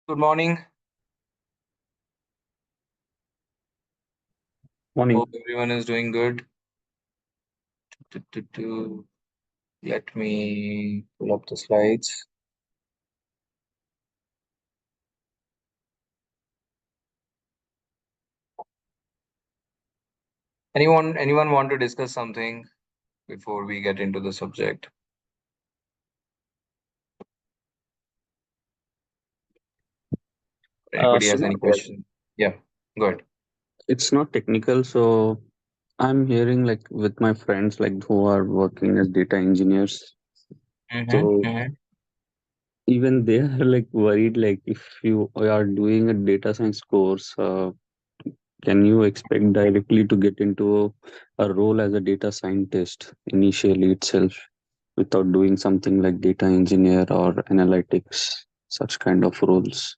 Good morning. Morning. Hope everyone is doing good. Let me pull up the slides. Anyone want to discuss something before we get into the subject? Anybody has any Sumit, question? Yeah, good. it's not technical, so I'm hearing like with my friends like who are working as data engineers. Mm-hmm, So mm-hmm. even they are like worried like if you are doing a data science course, can you expect directly to get into a role as a data scientist initially itself without doing something like data engineer or analytics, such kind of roles?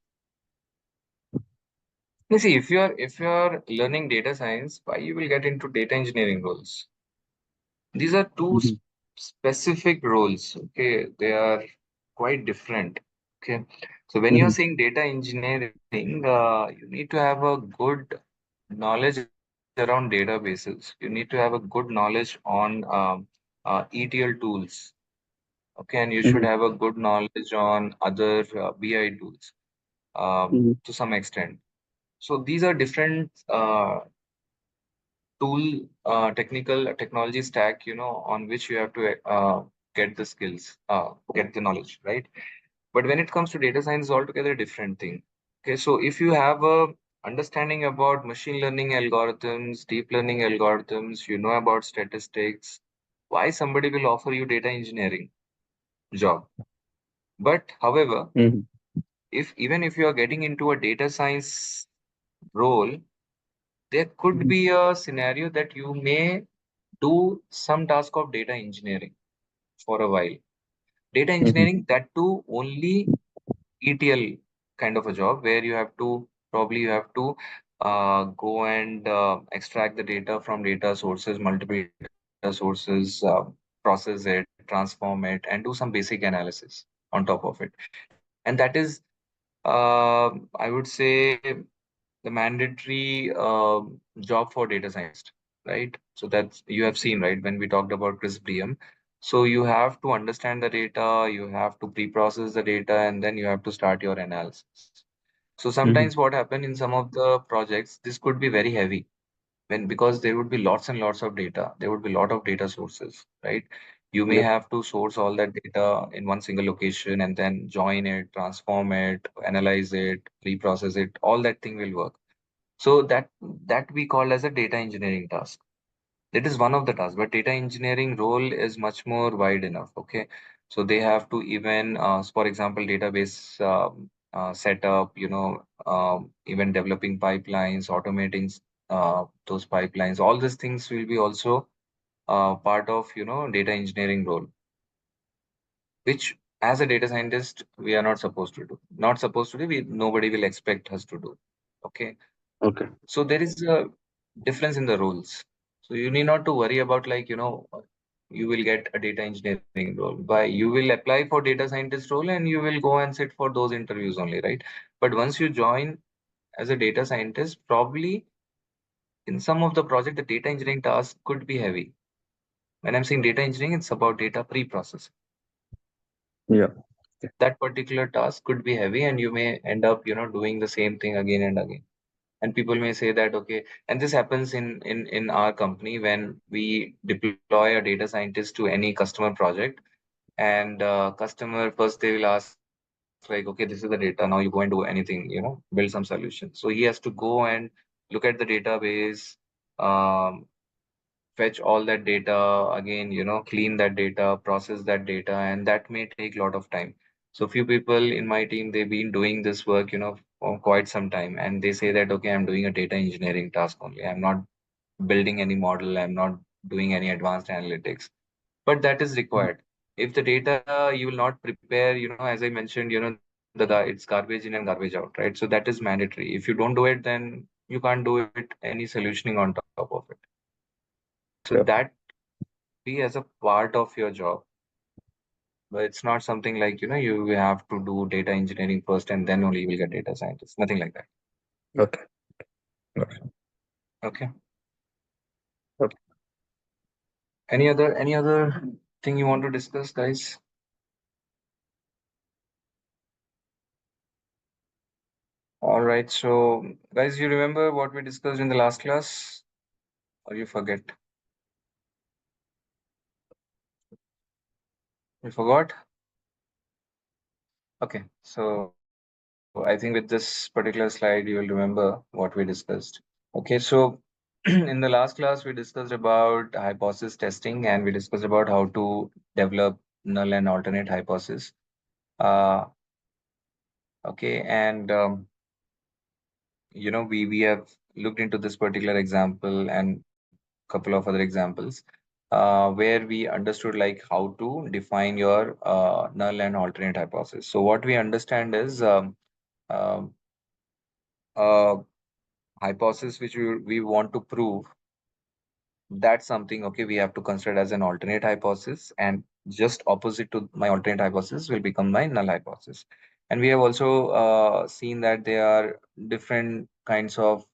You see, if you're learning data science, why you will get into data engineering roles? These are two Mhm. specific roles. Okay, they are quite different. Okay, so when you're Mhm. saying data engineering, you need to have a good knowledge around databases. You need to have a good knowledge on ETL tools. Okay, and you should Mhm. have a good knowledge on other BI tools Mhm. to some extent. So these are different tool technical technology stack, on which you have to get the skills, get the knowledge, right? But when it comes to data science, is altogether a different thing. Okay, so if you have a understanding about machine learning algorithms, deep learning algorithms, you know about statistics, why somebody will offer you data engineering job? But however, Mhm. if even if you are getting into a data science role, there could Mhm. be a scenario that you may do some task of data engineering for a while. Data Mhm. engineering, that too only ETL kind of a job where you have to go and extract the data from data sources, multiple data sources, process it, transform it, and do some basic analysis on top of it. And that is, I would say, the mandatory job for data scientist, right? So that's you have seen, right, when we talked about Chris Briam. So you have to understand the data, you have to pre-process the data, and then you have to start your analysis. So sometimes Mhm. what happen in some of the projects, this could be very heavy because there would be lots and lots of data. There would be a lot of data sources, right? You may Yep. have to source all that data in one single location and then join it, transform it, analyze it, reprocess it. All that thing will work. So that we call as a data engineering task. It is one of the tasks, but data engineering role is much more wide enough. Okay, so they have to even, for example, database setup. Even developing pipelines, automating those pipelines. All these things will be also part of data engineering role, which as a data scientist we are not supposed to do. Not supposed to do. Nobody will expect us to do. Okay, Okay. so there is a difference in the roles. So you need not to worry about you will get a data engineering role. Why? You will apply for data scientist role and you will go and sit for those interviews only, right? But once you join as a data scientist, probably in some of the project, the data engineering task could be heavy. When I'm saying data engineering, it's about data pre-processing. Yeah. That particular task could be heavy and you may end up, doing the same thing again and again. And people may say that, okay, and this happens in our company when we deploy a data scientist to any customer project. And customer first, they will ask like, okay, this is the data, now you go and do anything, build some solution. So he has to go and look at the database, um, fetch all that data again, clean that data, process that data, and that may take a lot of time. So few people in my team, they've been doing this work, for quite some time, and they say that, okay, I'm doing a data engineering task only. I'm not building any model, I'm not doing any advanced analytics. But that is required. If the data you will not prepare, as I mentioned, it's garbage in and garbage out, right? So that is mandatory. If you don't do it, then you can't do it any solutioning on top of it. So Yep. that be as a part of your job. But it's not something like, you have to do data engineering first and then only you will get data scientist. Nothing like that. Okay. Okay. Okay. Okay. Any other thing you want to discuss, guys? All right. So, guys, you remember what we discussed in the last class, or you forget? You forgot? Okay. So, I think with this particular slide, you will remember what we discussed. Okay. So, in the last class, we discussed about hypothesis testing, and we discussed about how to develop null and alternate hypothesis. Uh, okay. And we have looked into this particular example and couple of other examples, where we understood like how to define your null and alternate hypothesis. So what we understand is, um, uh, hypothesis which we want to prove, that's something, okay, we have to consider as an alternate hypothesis, and just opposite to my alternate hypothesis will become my null hypothesis. And we have also seen that there are different kinds of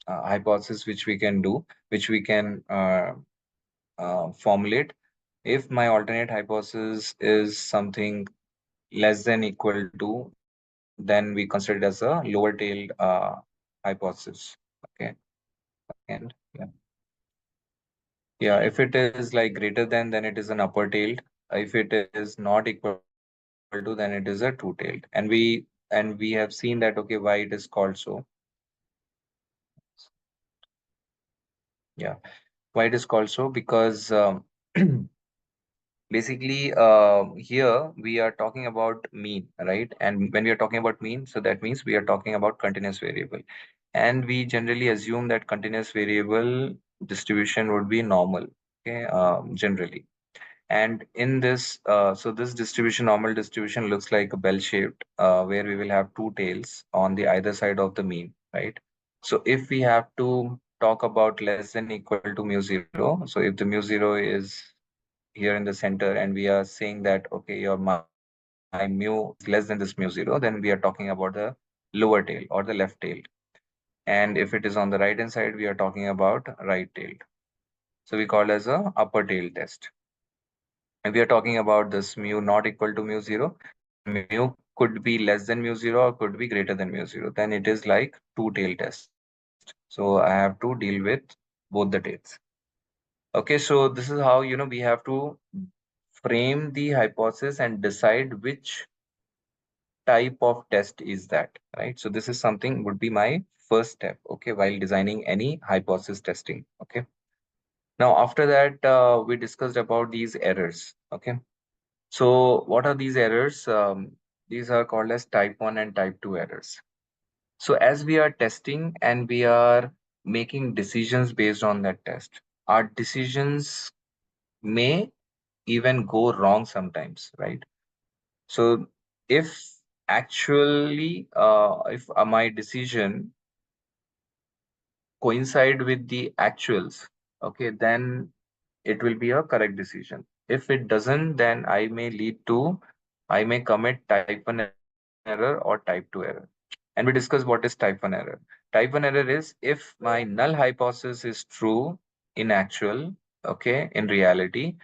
hypotheses which we can do, which we can formulate. If my alternate hypothesis is something less than equal to, then we consider it as a lower tailed hypothesis. Okay. And yeah, if it is like greater than, then it is an upper tailed. If it is not equal to, then it is a two tailed. And we have seen that, okay, why it is called so. Yeah, why it is called so, because basically, here we are talking about mean, right? And when we are talking about mean, so that means we are talking about continuous variable. And we generally assume that continuous variable distribution would be normal, okay, generally. And in this, so this distribution, normal distribution, looks like a bell-shaped, where we will have two tails on the either side of the mean, right? So if we have to talk about less than equal to mu zero, so if the mu zero is here in the center, and we are saying that, okay, your my mu is less than this mu zero, then we are talking about the lower tail or the left tailed. And if it is on the right hand side, we are talking about right tailed. So we call as a upper tail test. And we are talking about this mu not equal to mu zero, and mu could be less than mu zero or could be greater than mu zero. Then it is like two tail test. So I have to deal with both the tails. Okay, so this is how, we have to frame the hypothesis and decide which type of test is that, right? So this is something would be my first step, okay, while designing any hypothesis testing. Okay. Now, after that, we discussed about these errors. Okay. So what are these errors? These are called as type 1 and type 2 errors. So as we are testing and we are making decisions based on that test, our decisions may even go wrong sometimes, right? So if actually, if my decision coincide with the actuals, okay, then it will be a correct decision. If it doesn't, then I may commit type 1 error or type 2 error. And we discuss what is type 1 error. Type 1 error is if my null hypothesis is true in actual, okay, in reality,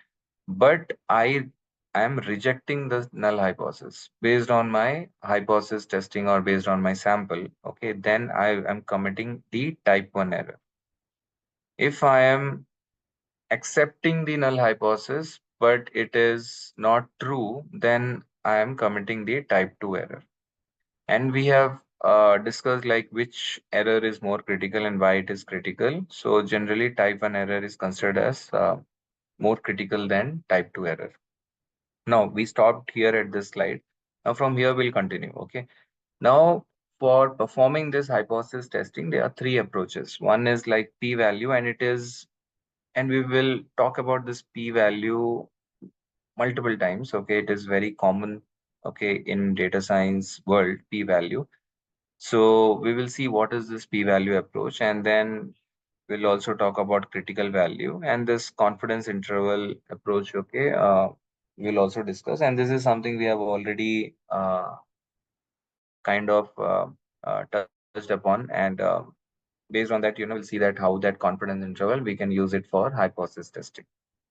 but I am rejecting the null hypothesis based on my hypothesis testing or based on my sample. Okay, then I am committing the type 1 error. If I am accepting the null hypothesis, but it is not true, then I am committing the type 2 error. And we have discussed like which error is more critical and why it is critical. So generally, type 1 error is considered as more critical than type 2 error. Now, we stopped here at this slide. Now, from here, we'll continue. Okay. Now, for performing this hypothesis testing, there are three approaches. One is like p-value, and we will talk about this p-value multiple times. Okay. It is very common, okay, in data science world, p-value. So we will see what is this p-value approach, and then we'll also talk about critical value and this confidence interval approach. Okay. we'll also discuss. And this is something we have already kind of touched upon. And based on that, we'll see that how that confidence interval we can use it for hypothesis testing.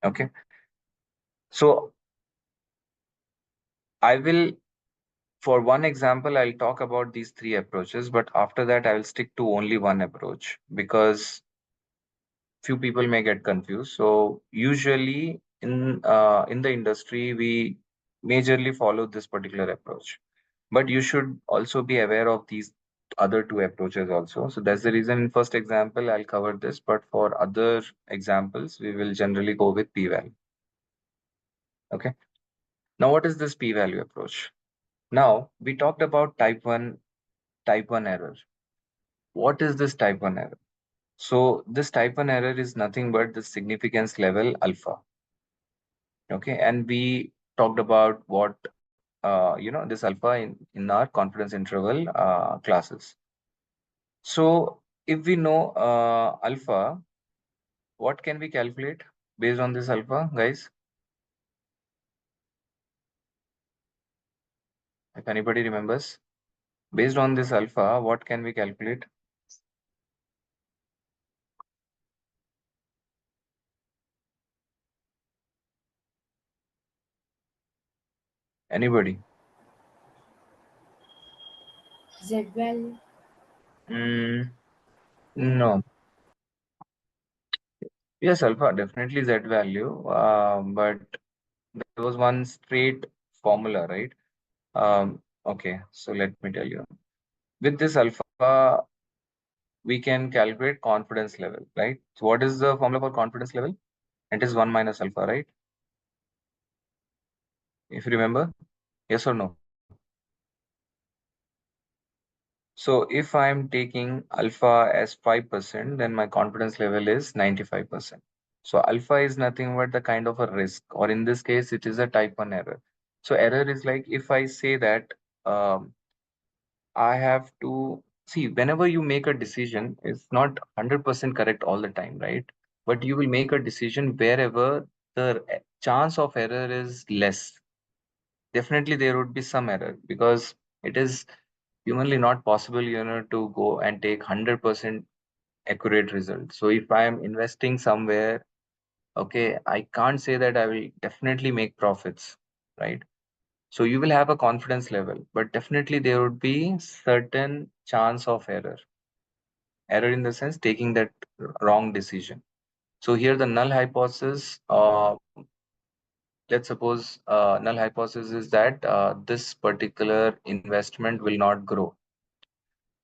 Okay. So I will, for one example, I'll talk about these three approaches, but after that, I will stick to only one approach because few people may get confused. So usually in the industry, we majorly follow this particular approach. But you should also be aware of these other two approaches also. So that's the reason in first example I'll cover this, but for other examples, we will generally go with p-value. Okay. Now, what is this p-value approach? Now, we talked about type 1 error. What is this type 1 error? So this type 1 error is nothing but the significance level alpha. Okay, and we talked about what this alpha in our confidence interval classes. So if we know alpha, what can we calculate based on this alpha, guys? If anybody remembers, based on this alpha, what can we calculate? Anybody? Z value. Mm, no. Yes, alpha definitely z value, but there was one straight formula, right? Okay, so let me tell you. With this alpha, we can calculate confidence level, right? So what is the formula for confidence level? It is 1 minus alpha, right? If you remember, yes or no? So if I'm taking alpha as 5%, then my confidence level is 95%. So alpha is nothing but the kind of a risk, or in this case, it is a type 1 error. So error is like if I say that um, I have to see whenever you make a decision, it's not 100% correct all the time, right? But you will make a decision wherever the chance of error is less. Definitely, there would be some error because it is humanly not possible, to go and take 100% accurate result. So if I am investing somewhere, okay, I can't say that I will definitely make profits, right? So you will have a confidence level, but definitely there would be certain chance of error. Error in the sense taking that wrong decision. So here the null hypothesis, let's suppose null hypothesis is that this particular investment will not grow.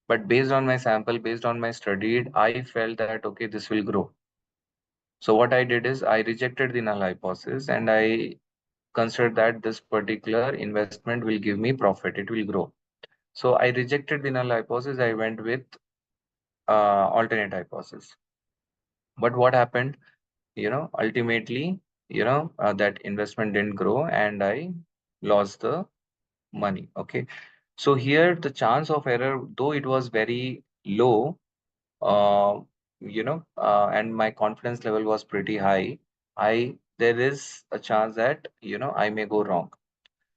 But based on my sample, based on my studied, I felt that okay, this will grow. So what I did is I rejected the null hypothesis and I considered that this particular investment will give me profit, it will grow. So I rejected the null hypothesis. I went with alternate hypothesis. But what happened? Ultimately, that investment didn't grow and I lost the money. Okay. So here the chance of error, though it was very low, and my confidence level was pretty high, there is a chance that, I may go wrong.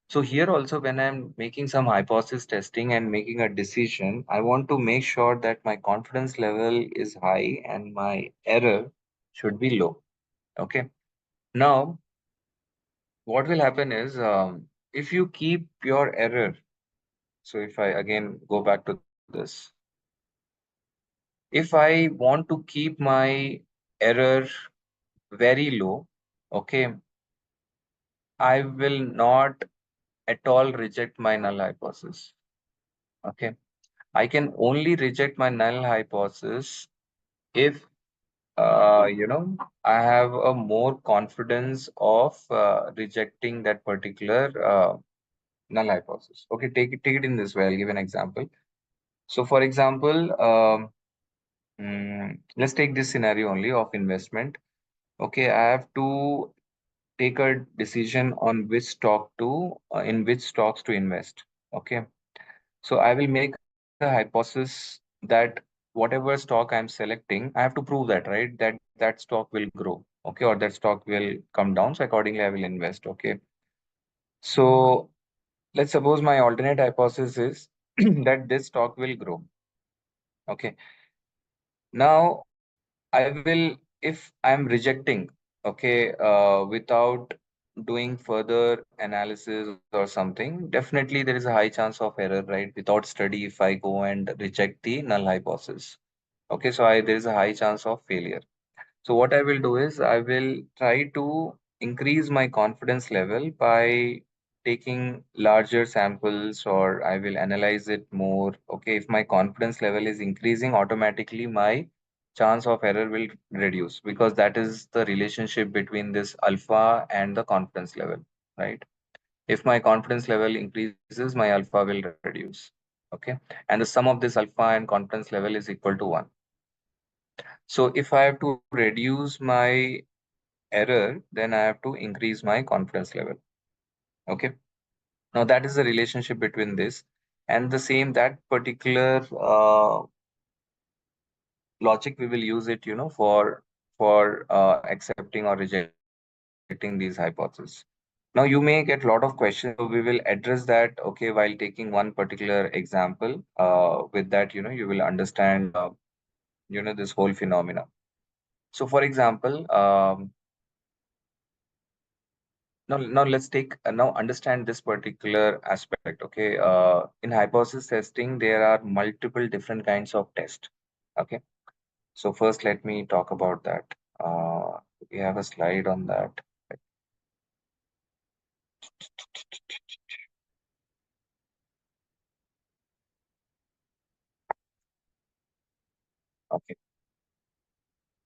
So here also, when I'm making some hypothesis testing and making a decision, I want to make sure that my confidence level is high and my error should be low. Okay. Now, what will happen is if you keep your error, so if I again go back to this, if I want to keep my error very low, okay, I will not at all reject my null hypothesis. Okay. I can only reject my null hypothesis if I have a more confidence of rejecting that particular null hypothesis. Okay, take it in this way. I'll give an example. So, for example, let's take this scenario only of investment. Okay, I have to take a decision on which stock to in which stocks to invest. Okay, so I will make a hypothesis that whatever stock I'm selecting, I have to prove that, right? That stock will grow, okay, or that stock will come down. So accordingly, I will invest. Okay. So let's suppose my alternate hypothesis is that this stock will grow. Okay. Now I will, if I'm rejecting, okay, without doing further analysis or something, definitely there is a high chance of error, right? Without study, if I go and reject the null hypothesis, okay, so there is a high chance of failure. So what I will do is I will try to increase my confidence level by taking larger samples, or I will analyze it more. Okay, if my confidence level is increasing, automatically my chance of error will reduce, because that is the relationship between this alpha and the confidence level, right? If my confidence level increases, my alpha will reduce. Okay, and the sum of this alpha and confidence level is equal to 1. So if I have to reduce my error, then I have to increase my confidence level. Okay. Now that is the relationship between this, and the same, that particular logic we will use it, for accepting or rejecting these hypotheses. Now you may get a lot of questions, so we will address that. Okay, while taking one particular example, with that, you will understand, this whole phenomena. So, for example, now let's take now understand this particular aspect. Okay, in hypothesis testing, there are multiple different kinds of test. Okay, so first let me talk about that. We have a slide on that. Okay,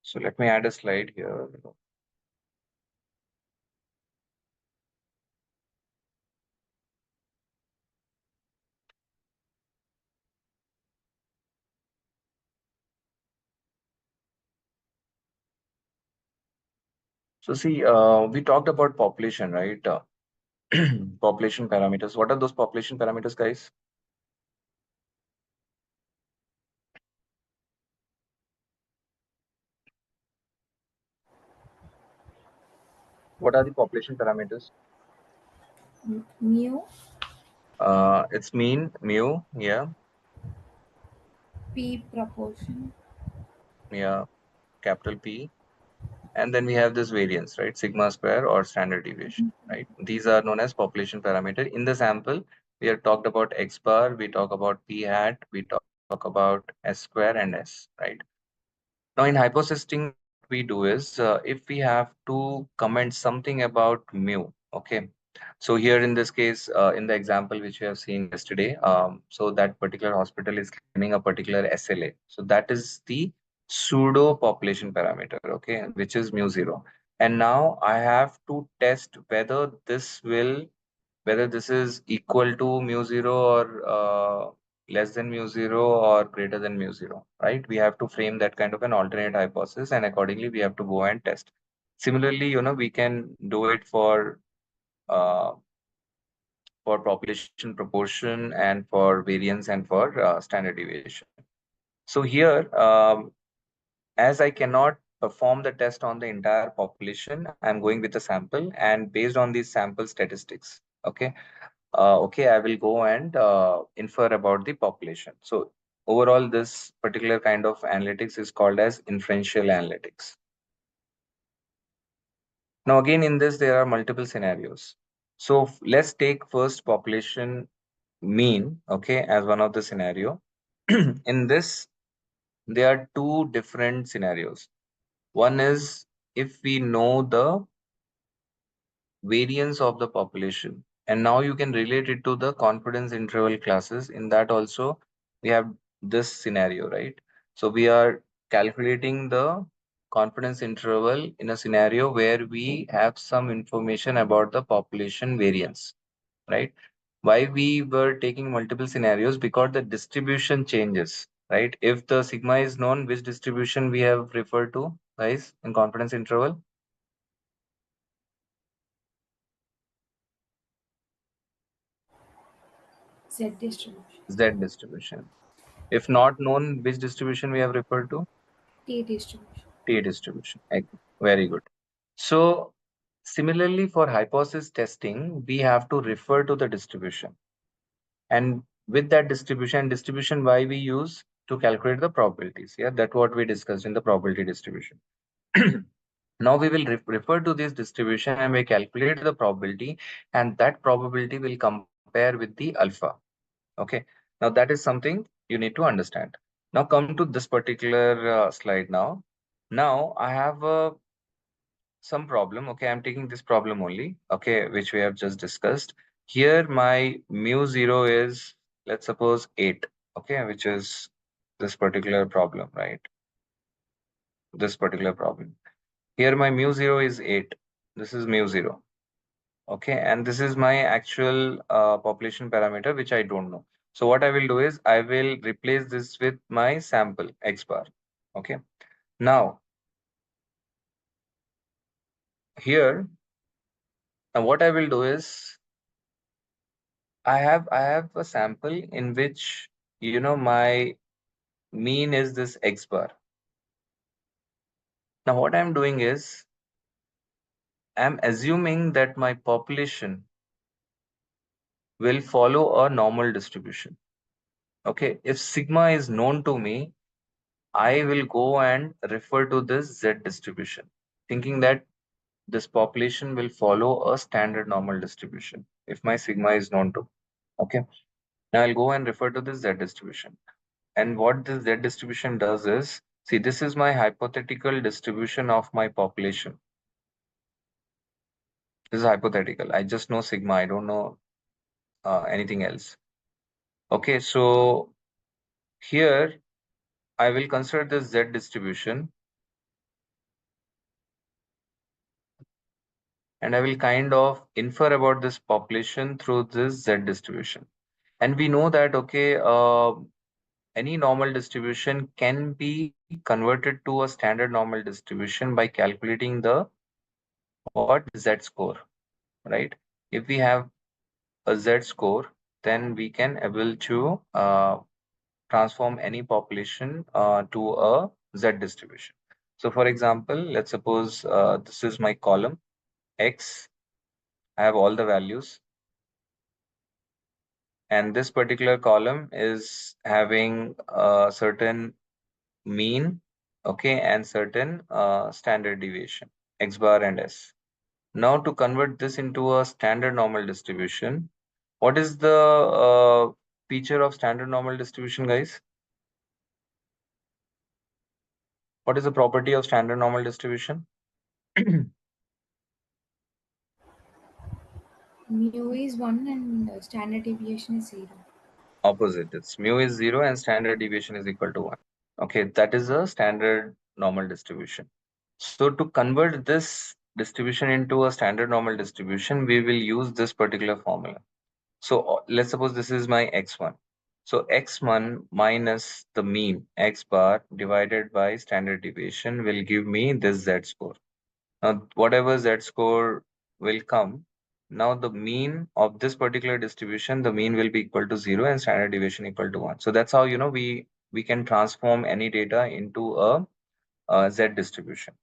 so let me add a slide here. So see, we talked about population, right? Population parameters. What are those population parameters, guys? What are the population parameters? Mu, It's mean, mu, yeah, P proportion, yeah, capital P. And then we have this variance, right? Sigma square or standard deviation, right? These are known as population parameter. In the sample, we have talked about X bar, we talk about P hat, we talk about S square and S, right? Now in hyposystem, what we do is, if we have to comment something about mu, okay? So here in this case, in the example which we have seen yesterday, so that particular hospital is claiming a particular SLA. So that is the pseudo population parameter, okay, which is mu zero. And now I have to test whether this is equal to mu zero, or less than mu zero, or greater than mu zero, right? We have to frame that kind of an alternate hypothesis, and accordingly we have to go and test. Similarly, we can do it uh, for population proportion and for variance and for standard deviation. So here, as I cannot perform the test on the entire population, I'm going with a sample, and based on these sample statistics, okay, I will go and infer about the population. So overall, this particular kind of analytics is called as inferential analytics. Now, again, in this, there are multiple scenarios. So let's take first population mean, okay, as one of the scenario. In this, there are two different scenarios. One is if we know the variance of the population, and now you can relate it to the confidence interval classes. In that also, we have this scenario, right? So we are calculating the confidence interval in a scenario where we have some information about the population variance, right? Why we were taking multiple scenarios? Because the distribution changes, right? If the sigma is known, which distribution we have referred to, guys, in confidence interval? Z distribution, Z distribution. If not known, which distribution we have referred to? T distribution. T distribution. Very good. So Similarly, for hypothesis testing, we have to refer to the distribution. And with that distribution, why we use to calculate the probabilities. Yeah, that's what we discussed in the probability distribution. Now we will refer to this distribution and we calculate the probability, and that probability will compare with the alpha. Okay. Now that is something you need to understand. Now come to this particular slide now. Now I have some problem. Okay, I'm taking this problem only. Okay, which we have just discussed. Here my mu zero is, let's suppose 8. Okay, which is this particular problem, right? This particular problem. Here my mu zero is 8. This is mu zero. Okay, and this is my actual population parameter, which I don't know. So what I will do is I will replace this with my sample X bar. Okay, now here, now what I will do is I have a sample in which my mean is this X bar. Now what I'm doing is I'm assuming that my population will follow a normal distribution. Okay, if sigma is known to me, I will go and refer to this Z distribution, thinking that this population will follow a standard normal distribution if my sigma is known to. Okay. Now I'll go and refer to this Z distribution. And what this Z distribution does is, see, this is my hypothetical distribution of my population. This is hypothetical. I just know sigma. I don't know anything else. Okay. So here I will consider this Z distribution, and I will kind of infer about this population through this Z distribution. And we know that, okay, any normal distribution can be converted to a standard normal distribution by calculating the what Z score, right? If we have a Z score, then we can able to transform any population to a Z distribution. So for example, let's suppose this is my column X. I have all the values, and this particular column is having a certain mean, okay, and certain standard deviation, X bar and S. Now to convert this into a standard normal distribution, what is the feature of standard normal distribution, guys? What is the property of standard normal distribution? Mu is 1 and standard deviation is 0. Opposite. It's mu is 0 and standard deviation is equal to 1. Okay, that is a standard normal distribution. So to convert this distribution into a standard normal distribution, we will use this particular formula. So let's suppose this is my x1. So x1 minus the mean x bar divided by standard deviation will give me this z score. Now, whatever z score will come, now the mean of this particular distribution, the mean will be equal to 0 and standard deviation equal to 1. So that's how we can transform any data into a z distribution.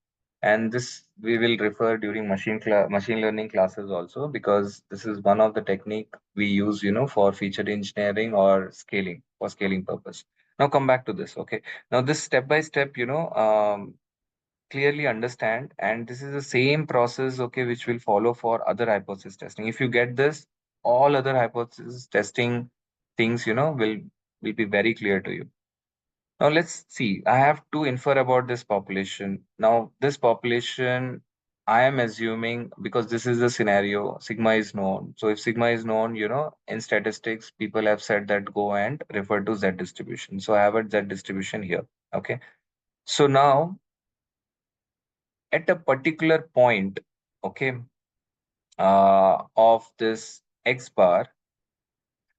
And this we will refer during machine learning classes also, because this is one of the technique we use for feature engineering or scaling, for scaling purpose. Now come back to this. Okay, now this step by step clearly understand, and this is the same process, okay, which will follow for other hypothesis testing. If you get this, all other hypothesis testing things will be very clear to you. Now let's see. I have to infer about this population. Now this population, I am assuming, because this is the scenario, sigma is known. So if sigma is known, in statistics, people have said that go and refer to Z distribution. So I have a Z distribution here. Okay. So now at a particular point, okay, of this X bar,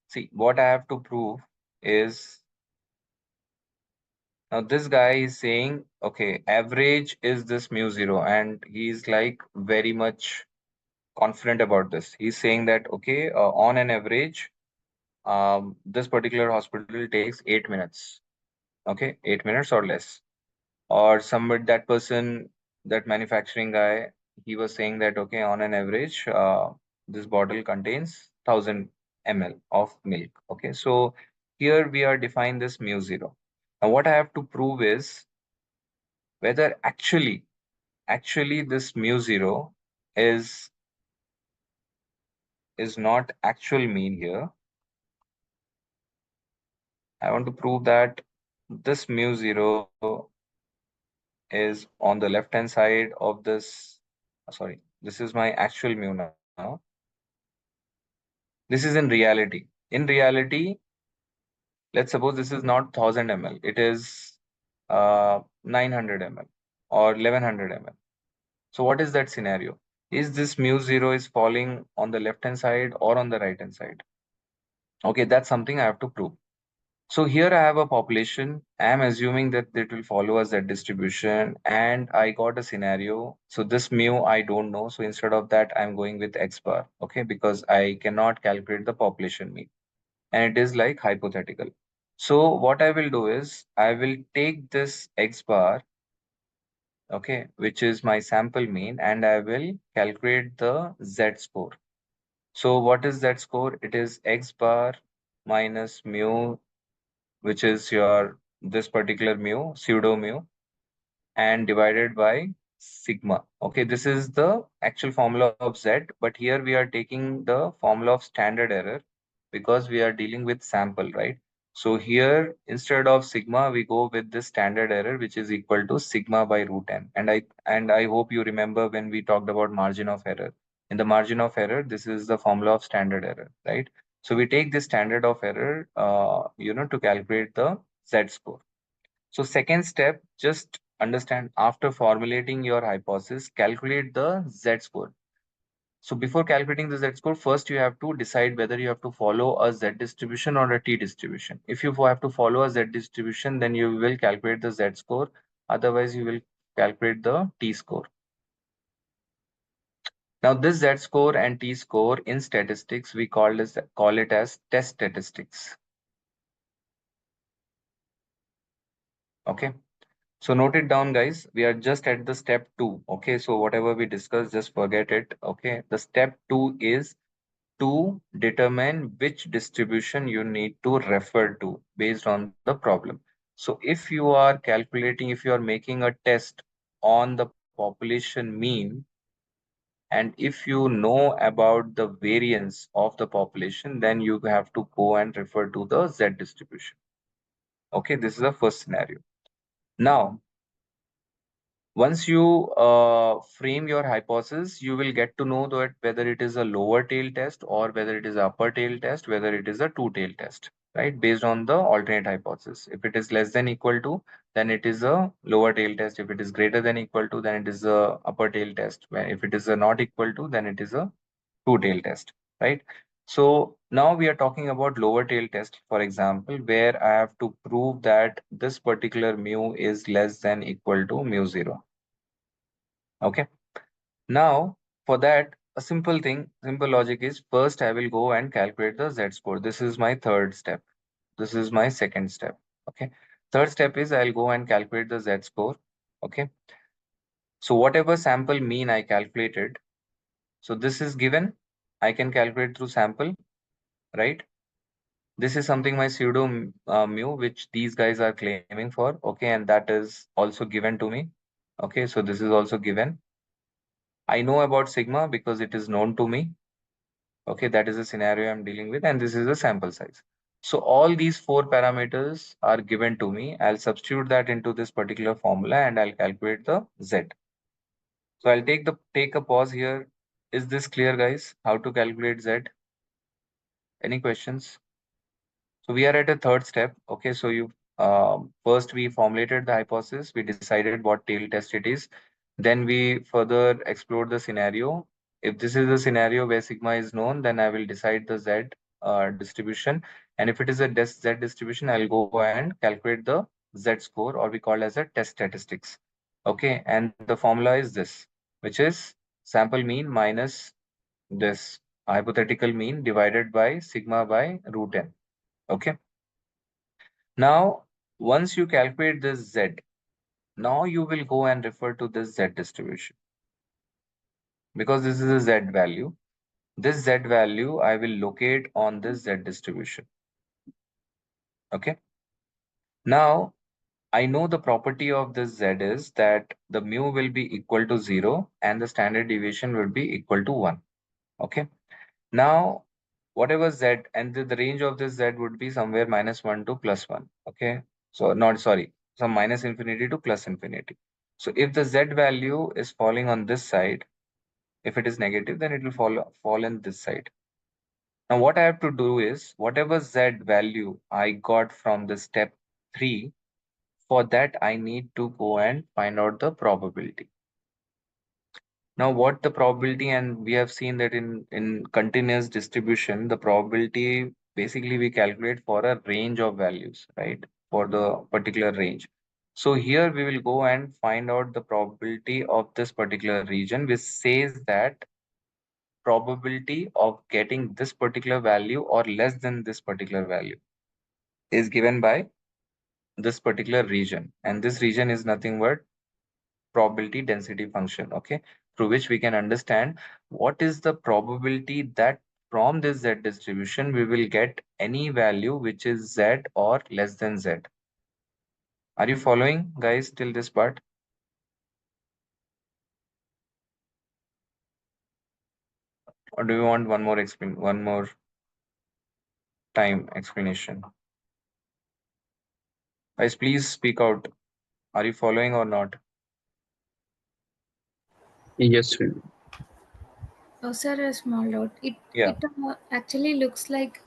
see what I have to prove is, now this guy is saying, okay, average is this mu zero, and he's like very much confident about this. He's saying that, okay, on an average, this particular hospital takes 8 minutes, okay, 8 minutes or less. Or somebody, that person, that manufacturing guy he was saying that, okay, on an average, this bottle contains 1000 ml of milk. Okay, so here we are defining this mu zero. Now, what I have to prove is whether actually this mu zero is not actual mean here. I want to prove that this mu zero is on the left hand side of this. Sorry, this is my actual mu now. This is in reality. In reality, let's suppose this is not 1000 ml, it is 900 ml or 1100 ml. So what is that scenario? Is this mu zero is falling on the left hand side or on the right hand side? Okay, that's something I have to prove. So here I have a population. I am assuming that it will follow a Z distribution, and I got a scenario. So this mu I don't know. So instead of that, I'm going with X bar. Okay, because I cannot calculate the population mean, and it is like hypothetical. So what I will do is I will take this X bar, okay, which is my sample mean, and I will calculate the Z score. So what is that score? It is X bar minus mu, which is your this particular mu, pseudo mu, and divided by sigma. Okay, this is the actual formula of Z, but here we are taking the formula of standard error because we are dealing with sample, right? So here, instead of sigma, we go with the standard error, which is equal to sigma by root n. And I hope you remember when we talked about margin of error. In the margin of error, this is the formula of standard error, right? So we take the standard of error, to calculate the Z score. So second step, just understand after formulating your hypothesis, calculate the Z score. So before calculating the Z score, first you have to decide whether you have to follow a Z distribution or a T distribution. If you have to follow a Z distribution, then you will calculate the Z score. Otherwise, you will calculate the T score. Now, this Z score and T score in statistics, we call it as test statistics. Okay. So note it down, guys. We are just at the step 2. Okay. So whatever we discussed, just forget it. Okay. The step 2 is to determine which distribution you need to refer to based on the problem. So if you are calculating, if you are making a test on the population mean, and if you know about the variance of the population, then you have to go and refer to the Z distribution. Okay, this is the first scenario. Now, once you frame your hypothesis, you will get to know that whether it is a lower tail test or whether it is a upper tail test, whether it is a two tail test, right? Based on the alternate hypothesis. If it is less than equal to, then it is a lower tail test. If it is greater than equal to, then it is a upper tail test. If it is a not equal to, then it is a two tail test, right? So now we are talking about lower tail test, for example, where I have to prove that this particular mu is less than equal to mu zero. Okay. Now, for that, a simple thing, simple logic is first I will go and calculate the Z score. This is my third step. This is my second step. Okay. Third step is I'll go and calculate the Z score. Okay. So whatever sample mean I calculated, so this is given. I can calculate through sample, right? This is something my pseudo mu, which these guys are claiming for. Okay. And that is also given to me. Okay. So this is also given. I know about sigma because it is known to me. Okay, that is the scenario I'm dealing with, and this is the sample size. So all these four parameters are given to me. I'll substitute that into this particular formula and I'll calculate the Z. So I'll take a pause here. Is this clear, guys? How to calculate Z? Any questions? So we are at a third step. Okay, so you first we formulated the hypothesis, we decided what tail test it is. Then we further explored the scenario. If this is the scenario where sigma is known, then I will decide the Z distribution. And if it is a Z distribution, I'll go and calculate the Z score, or we call as a test statistics. Okay, and the formula is this, which is sample mean minus this hypothetical mean divided by sigma by root n. Okay. Now, once you calculate this Z, now you will go and refer to this Z distribution. because this is a Z value. This Z value I will locate on this Z distribution. Okay. Now I know the property of this Z is that the mu will be equal to 0 and the standard deviation will be equal to 1. Okay. Now, whatever Z and the range of this Z would be somewhere -1 to +1. Okay. So, not sorry, some minus infinity to plus infinity. So, if the Z value is falling on this side, if it is negative, then it will fall on this side. Now, what I have to do is whatever Z value I got from the step 3, for that I need to go and find out the probability. Now, what the probability, and we have seen that in continuous distribution, the probability basically we calculate for a range of values, right? For the particular range. So here we will go and find out the probability of this particular region, which says that probability of getting this particular value or less than this particular value is given by this particular region. And this region is nothing but probability density function, okay, through which we can understand what is the probability that from this Z distribution we will get any value which is Z or less than Z. Are you following, guys, till this part? Or do you want one more time explanation? Guys, please speak out. Are you following or not? Yes, sir. Oh, sir, a small doubt. It Yeah, it actually looks like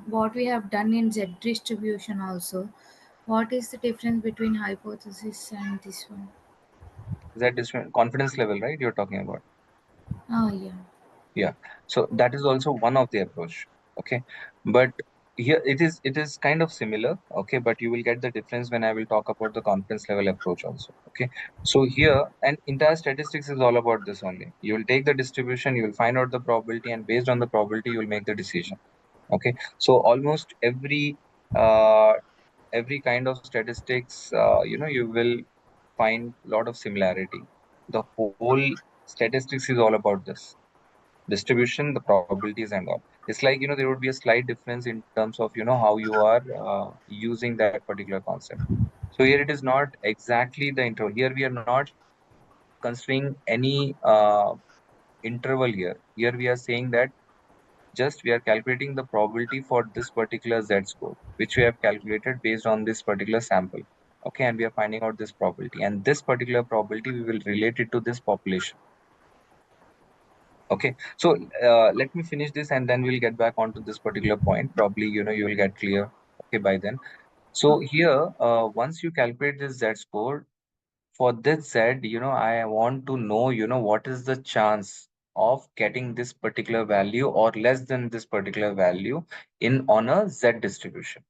what we have done in Z distribution also. What is the difference between hypothesis and this one? Z distribution confidence level, right? You're talking about. Oh, yeah. Yeah. So that is also one of the approach. Okay. But here it is kind of similar. Okay. But you will get the difference when I will talk about the confidence level approach also. Okay. So here, and entire statistics is all about this only. You will take the distribution, you will find out the probability, and based on the probability, you will make the decision. Okay. So almost uh every kind of statistics, you will find a lot of similarity. The whole statistics is all about this distribution, the probabilities and all. It's like, there would be a slight difference in terms of, how you are using that particular concept. So here it is not exactly the interval. Here we are not considering any interval here. Here we are saying that just we are calculating the probability for this particular Z score, which we have calculated based on this particular sample. Okay, and we are finding out this probability. And this particular probability, we will relate it to this population. Okay, so let me finish this and then we'll get back onto this particular point. Probably, you will get clear, okay, by then. So Okay. here, once you calculate this Z score, for this Z, I want to know, what is the chance of getting this particular value or less than this particular value in on a Z distribution.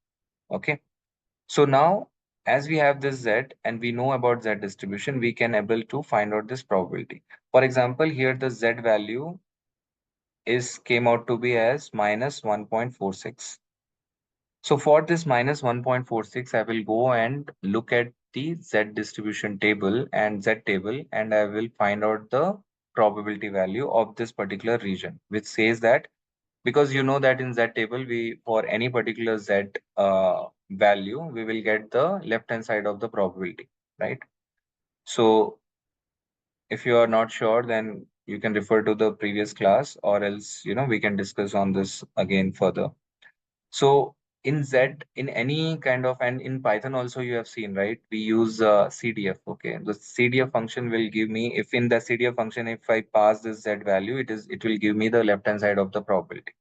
Okay, so now as we have this Z and we know about Z distribution, we can able to find out this probability. For example, here the Z value is came out to be as -1.46. So for this -1.46, I will go and look at the Z distribution table and Z table, and I will find out the probability value of this particular region, which says that, because you know that in Z table, we for any particular Z value, we will get the left hand side of the probability, right? So if you are not sure, then you can refer to the previous class, or else, we can discuss on this again further. So in Z, in any kind of, and in Python also you have seen, right? We use CDF. Okay, the CDF function will give me, if in the CDF function, if I pass this Z value, it will give me the left hand side of the probability.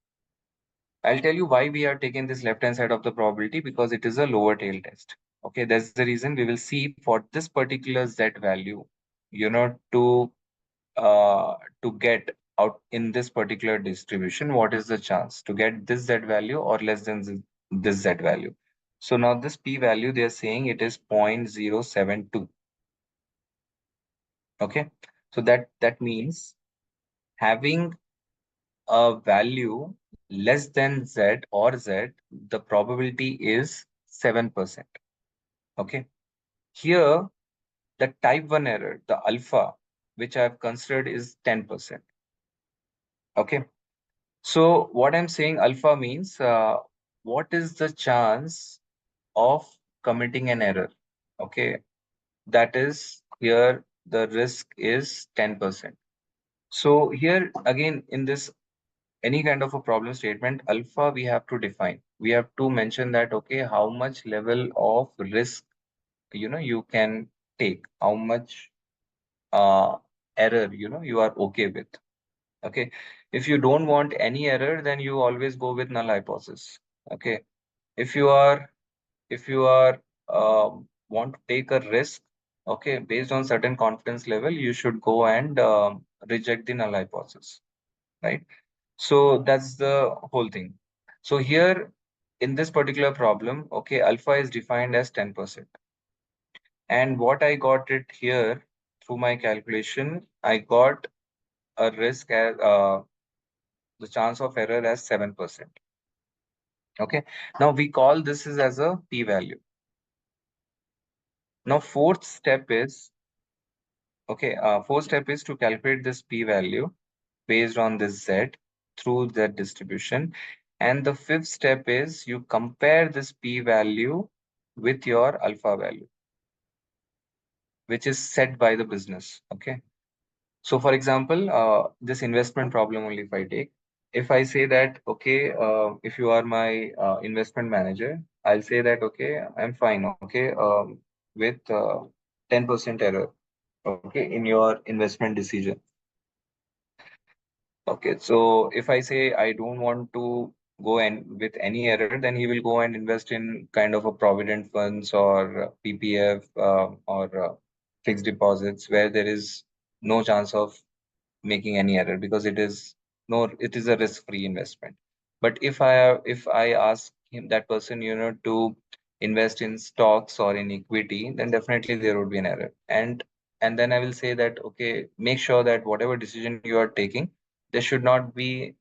I'll tell you why we are taking this left hand side of the probability, because it is a lower tail test. Okay, that's the reason we will see for this particular Z value, you know, to uh, to get out in this particular distribution, what is the chance to get this Z value or less than this Z value? So now this P value, they are saying it is 0.072. Okay. So that means having a value less than Z or Z, the probability is 7%. Okay. Here, the type 1 error, the alpha, which I've considered is 10%. Okay. So what I'm saying, alpha means what is the chance of committing an error? Okay. That is here the risk is 10%. So here again in this any kind of a problem statement, alpha we have to define. We have to mention that okay, how much level of risk you can take, how much uh error you are okay with. Okay. If you don't want any error, then you always go with null hypothesis. Okay. If you are want to take a risk, okay, based on certain confidence level, you should go and reject the null hypothesis, right? So that's the whole thing. So here in this particular problem, okay, alpha is defined as 10%. And what I got it here through my calculation, I got a risk as the chance of error as 7%. Okay. Now we call this is as a p-value. Now fourth step is to calculate this p-value based on this z through the distribution. And the fifth step is you compare this p-value with your alpha value, which is set by the business. Okay. So for example, this investment problem only if I say that, okay, if you are my investment manager, I'll say that, okay, I'm fine, okay, with 10% error, okay, in your investment decision. Okay, so if I say I don't want to go and with any error, then he will go and invest in kind of a provident funds or PPF or fixed deposits where there is no chance of making any error because it is a risk-free investment. But if I ask him that person to invest in stocks or in equity, then definitely there would be an error. And then I will say that okay, make sure that whatever decision you are taking, there should not be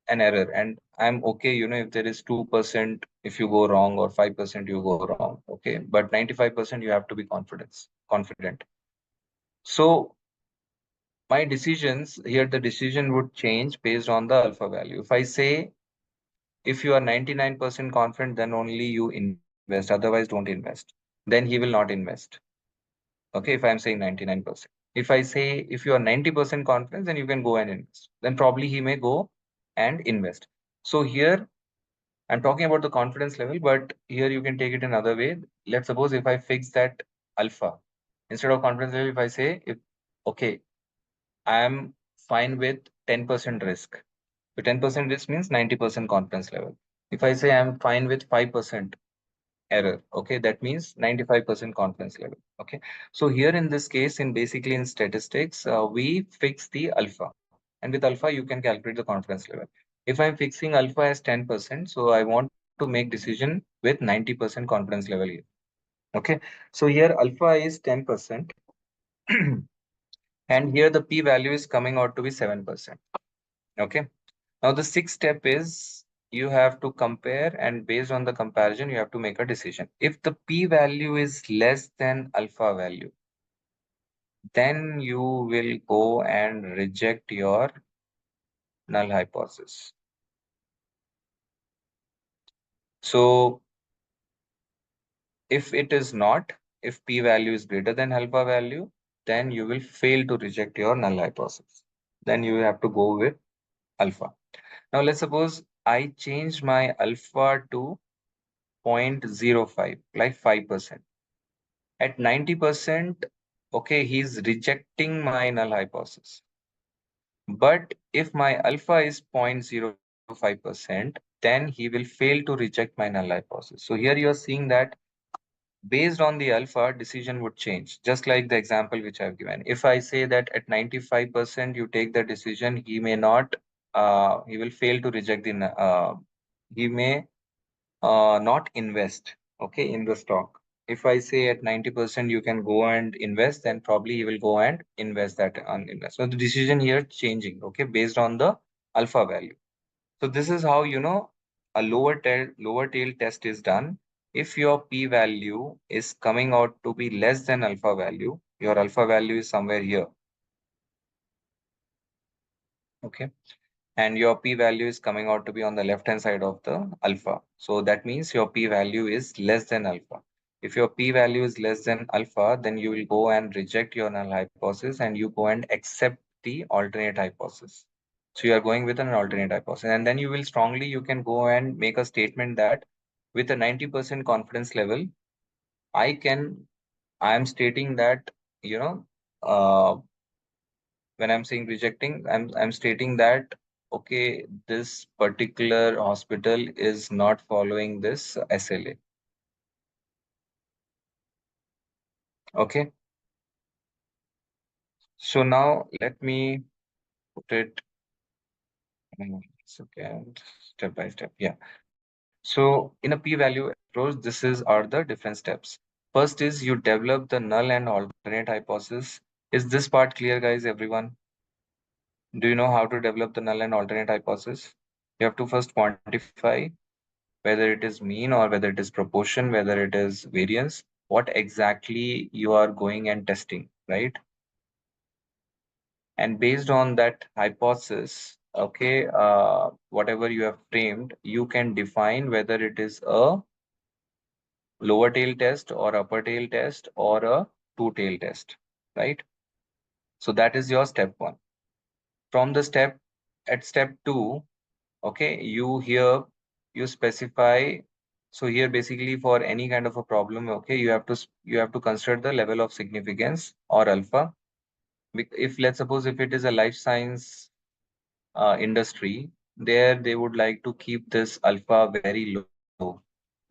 an error. And I'm okay, if there is 2% if you go wrong or 5% you go wrong, okay, but 95% you have to be confident. So my decisions here, the decision would change based on the alpha value. If I say if you are 99% confident, then only you invest, otherwise don't invest. Then he will not invest. Okay, if I'm saying 99%. If I say if you are 90% confident, then you can go and invest. Then probably he may go and invest. So here I'm talking about the confidence level, but here you can take it another way. Let's suppose if I fix that alpha instead of confidence level, if I say if okay, I am fine with 10% risk. So 10% risk means 90% confidence level. If I say I'm fine with 5% error, okay, that means 95% confidence level. Okay. So here in this case, basically in statistics, we fix the alpha. And with alpha, you can calculate the confidence level. If I'm fixing alpha as 10%, so I want to make decision with 90% confidence level here. Okay. So here alpha is 10%. And here the p-value is coming out to be 7%. Okay. Now the sixth step is you have to compare, and based on the comparison, you have to make a decision. If the p-value is less than alpha value, then you will go and reject your null hypothesis. So if it is not, if p-value is greater than alpha value, then you will fail to reject your null hypothesis. Then you have to go with alpha. Now let's suppose I change my alpha to 0.05, like 5%. At 90%, okay, he's rejecting my null hypothesis. But if my alpha is 0.05%, then he will fail to reject my null hypothesis. So here you are seeing that based on the alpha, decision would change, just like the example which I've given. If I say that at 95% you take the decision, he may not, he will fail to reject he may not invest, okay, in the stock. If I say at 90% you can go and invest, then probably he will go and invest that on invest. So the decision here changing, okay, based on the alpha value. So this is how a lower tail test is done. If your p value is coming out to be less than alpha value, your alpha value is somewhere here. Okay. And your p-value is coming out to be on the left hand side of the alpha. So that means your p-value is less than alpha. If your p-value is less than alpha, then you will go and reject your null hypothesis and you go and accept the alternate hypothesis. So you are going with an alternate hypothesis, and then you can go and make a statement that with a 90% confidence level, I can, I am stating that, you know, uh, when I'm saying rejecting, I'm stating that okay, this particular hospital is not following this SLA. Okay. So now let me put it second, step by step. Yeah. So in a p-value approach, this is are the different steps. First is you develop the null and alternate hypothesis. Is this part clear, guys? Everyone? Do you know how to develop the null and alternate hypothesis? You have to first quantify whether it is mean or whether it is proportion, whether it is variance, what exactly you are going and testing, right? And based on that hypothesis, okay, whatever you have framed, you can define whether it is a lower tail test or upper tail test or a two tail test, right? So that is your step one. From the step at step two, okay, you specify. So here basically for any kind of a problem, okay, you have to consider the level of significance or alpha. If let's suppose if it is a life science industry, there they would like to keep this alpha very low.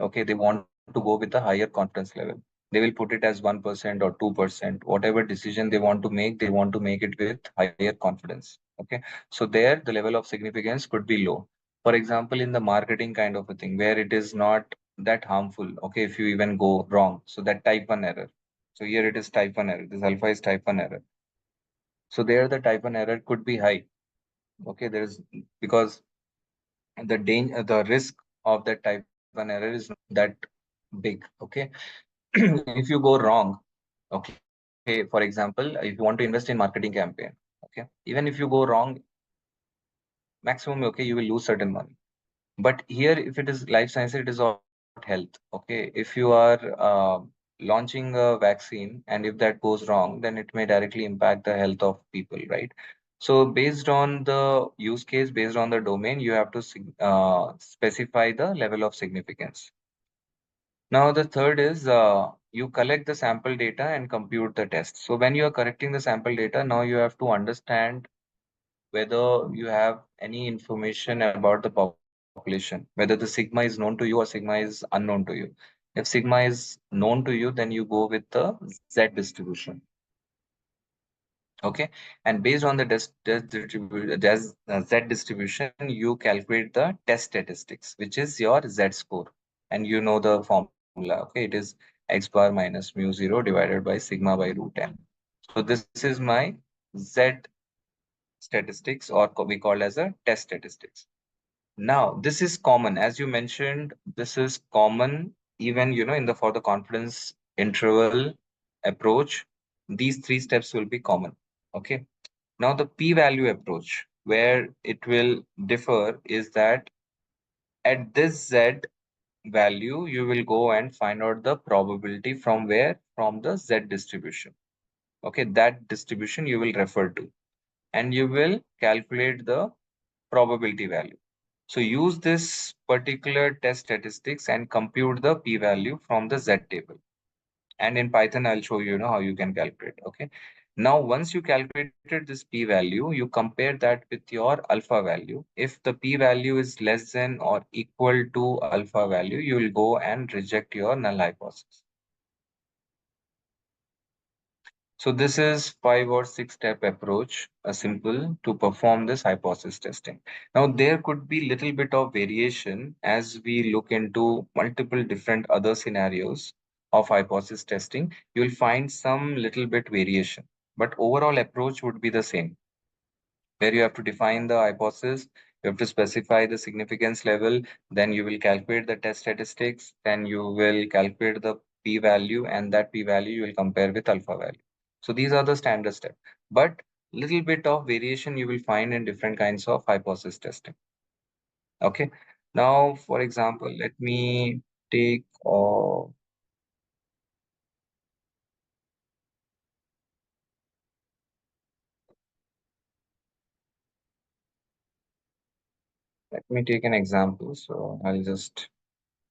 Okay, they want to go with a higher confidence level. They will put it as 1% or 2%. Whatever decision they want to make, they want to make it with higher confidence. Okay, so there the level of significance could be low. For example, in the marketing kind of a thing where it is not that harmful. Okay, if you even go wrong, so that type 1 error. So here it is type 1 error. This alpha is type 1 error. So there the type 1 error could be high. Okay, there is because the risk of that type 1 error is not that big. Okay. If you go wrong, okay, for example, if you want to invest in marketing campaign, okay, even if you go wrong, maximum, okay, you will lose certain money. But here, if it is life sciences, it is about health. Okay, if you are launching a vaccine and if that goes wrong, then it may directly impact the health of people, right? So based on the use case, based on the domain, you have to specify the level of significance. Now the third is you collect the sample data and compute the test. So when you are collecting the sample data, now you have to understand whether you have any information about the population, whether the sigma is known to you or sigma is unknown to you. If sigma is known to you, then you go with the Z distribution. Okay, and based on the Z distribution, you calculate the test statistics, which is your Z score, and you know the formula. Okay, it is x bar minus mu 0 divided by sigma by root n. So this is my Z statistics, or we call as a test statistics. Now, this is common, as you mentioned, this is common even, in the for the confidence interval approach, these three steps will be common. Okay. Now, the p-value approach, where it will differ is that at this z value, you will go and find out the probability from where? From the z distribution. Okay, that distribution you will refer to, and you will calculate the probability value. So use this particular test statistics and compute the p-value from the Z table. And in Python, I'll show you, how you can calculate. Okay. Now, once you calculated this p-value, you compare that with your alpha value. If the p-value is less than or equal to alpha value, you will go and reject your null hypothesis. So this is 5 or 6 step approach, a simple to perform this hypothesis testing. Now there could be little bit of variation as we look into multiple different other scenarios of hypothesis testing. You will find some little bit variation, but overall approach would be the same, where you have to define the hypothesis, you have to specify the significance level, then you will calculate the test statistics, then you will calculate the p-value, and that p-value you will compare with alpha value. So these are the standard steps. But little bit of variation you will find in different kinds of hypothesis testing. Okay. Now, for example, let me take an example. So I'll just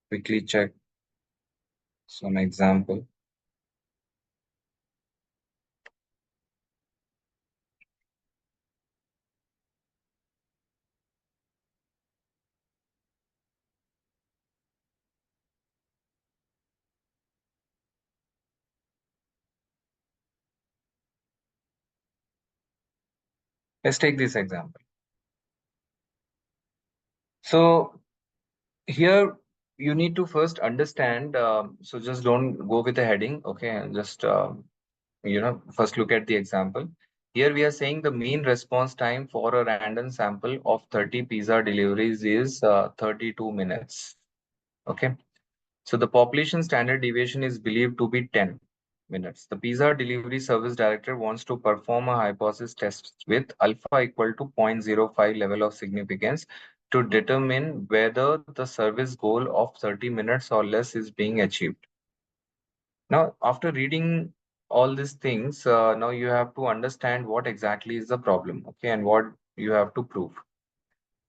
quickly check some example. Let's take this example. So here you need to first understand. So just don't go with a heading. Okay, and just first look at the example. Here we are saying the mean response time for a random sample of 30 pizza deliveries is 32 minutes. Okay. So the population standard deviation is believed to be 10 minutes. The pizza delivery service director wants to perform a hypothesis test with alpha equal to 0.05 level of significance to determine whether the service goal of 30 minutes or less is being achieved. Now, after reading all these things, now you have to understand what exactly is the problem, okay, and what you have to prove.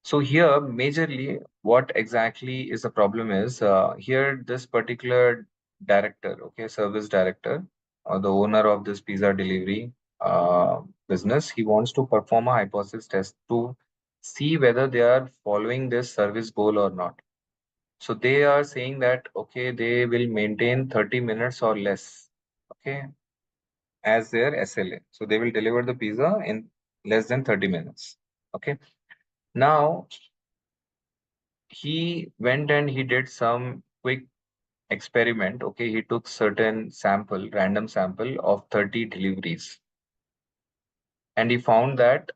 So here, majorly, what exactly is the problem is here this particular director, okay, service director, or the owner of this pizza delivery business, he wants to perform a hypothesis test to see whether they are following this service goal or not. So they are saying that, okay, they will maintain 30 minutes or less, okay, as their SLA. So they will deliver the pizza in less than 30 minutes. Okay. Now he went and he did some quick experiment. Okay, he took certain sample, random sample of 30 deliveries, and he found that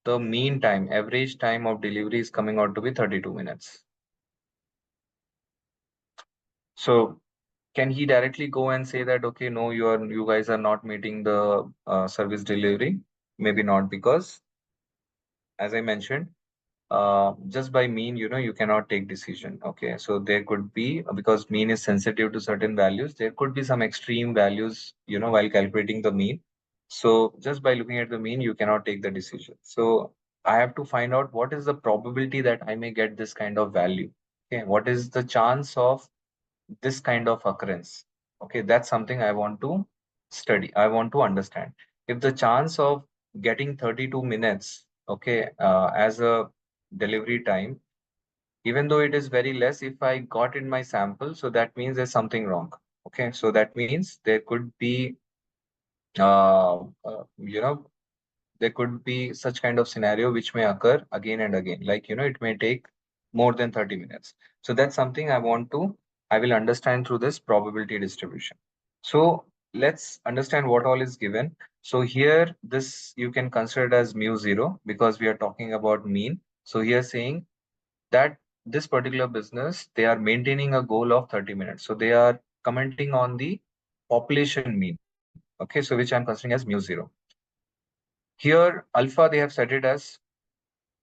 the mean time, average time of delivery is coming out to be 32 minutes. So can he directly go and say that, okay, no, you guys are not meeting the service delivery? Maybe not, because as I mentioned, just by mean, you cannot take decision. Okay, so there could be, because mean is sensitive to certain values, there could be some extreme values, while calculating the mean. So just by looking at the mean, you cannot take the decision. So I have to find out what is the probability that I may get this kind of value. Okay, what is the chance of this kind of occurrence? Okay, that's something I want to study. I want to understand. If the chance of getting 32 minutes, okay, as a delivery time, even though it is very less, if I got in my sample, so that means there's something wrong. Okay, so that means there could be, uh, uh, you know, there could be such kind of scenario which may occur again and again. Like, it may take more than 30 minutes. So that's something I will understand through this probability distribution. So let's understand what all is given. So here, this you can consider it as mu zero because we are talking about mean. So here saying that this particular business, they are maintaining a goal of 30 minutes. So they are commenting on the population mean. Okay, so which I'm considering as mu zero. Here, alpha, they have set it as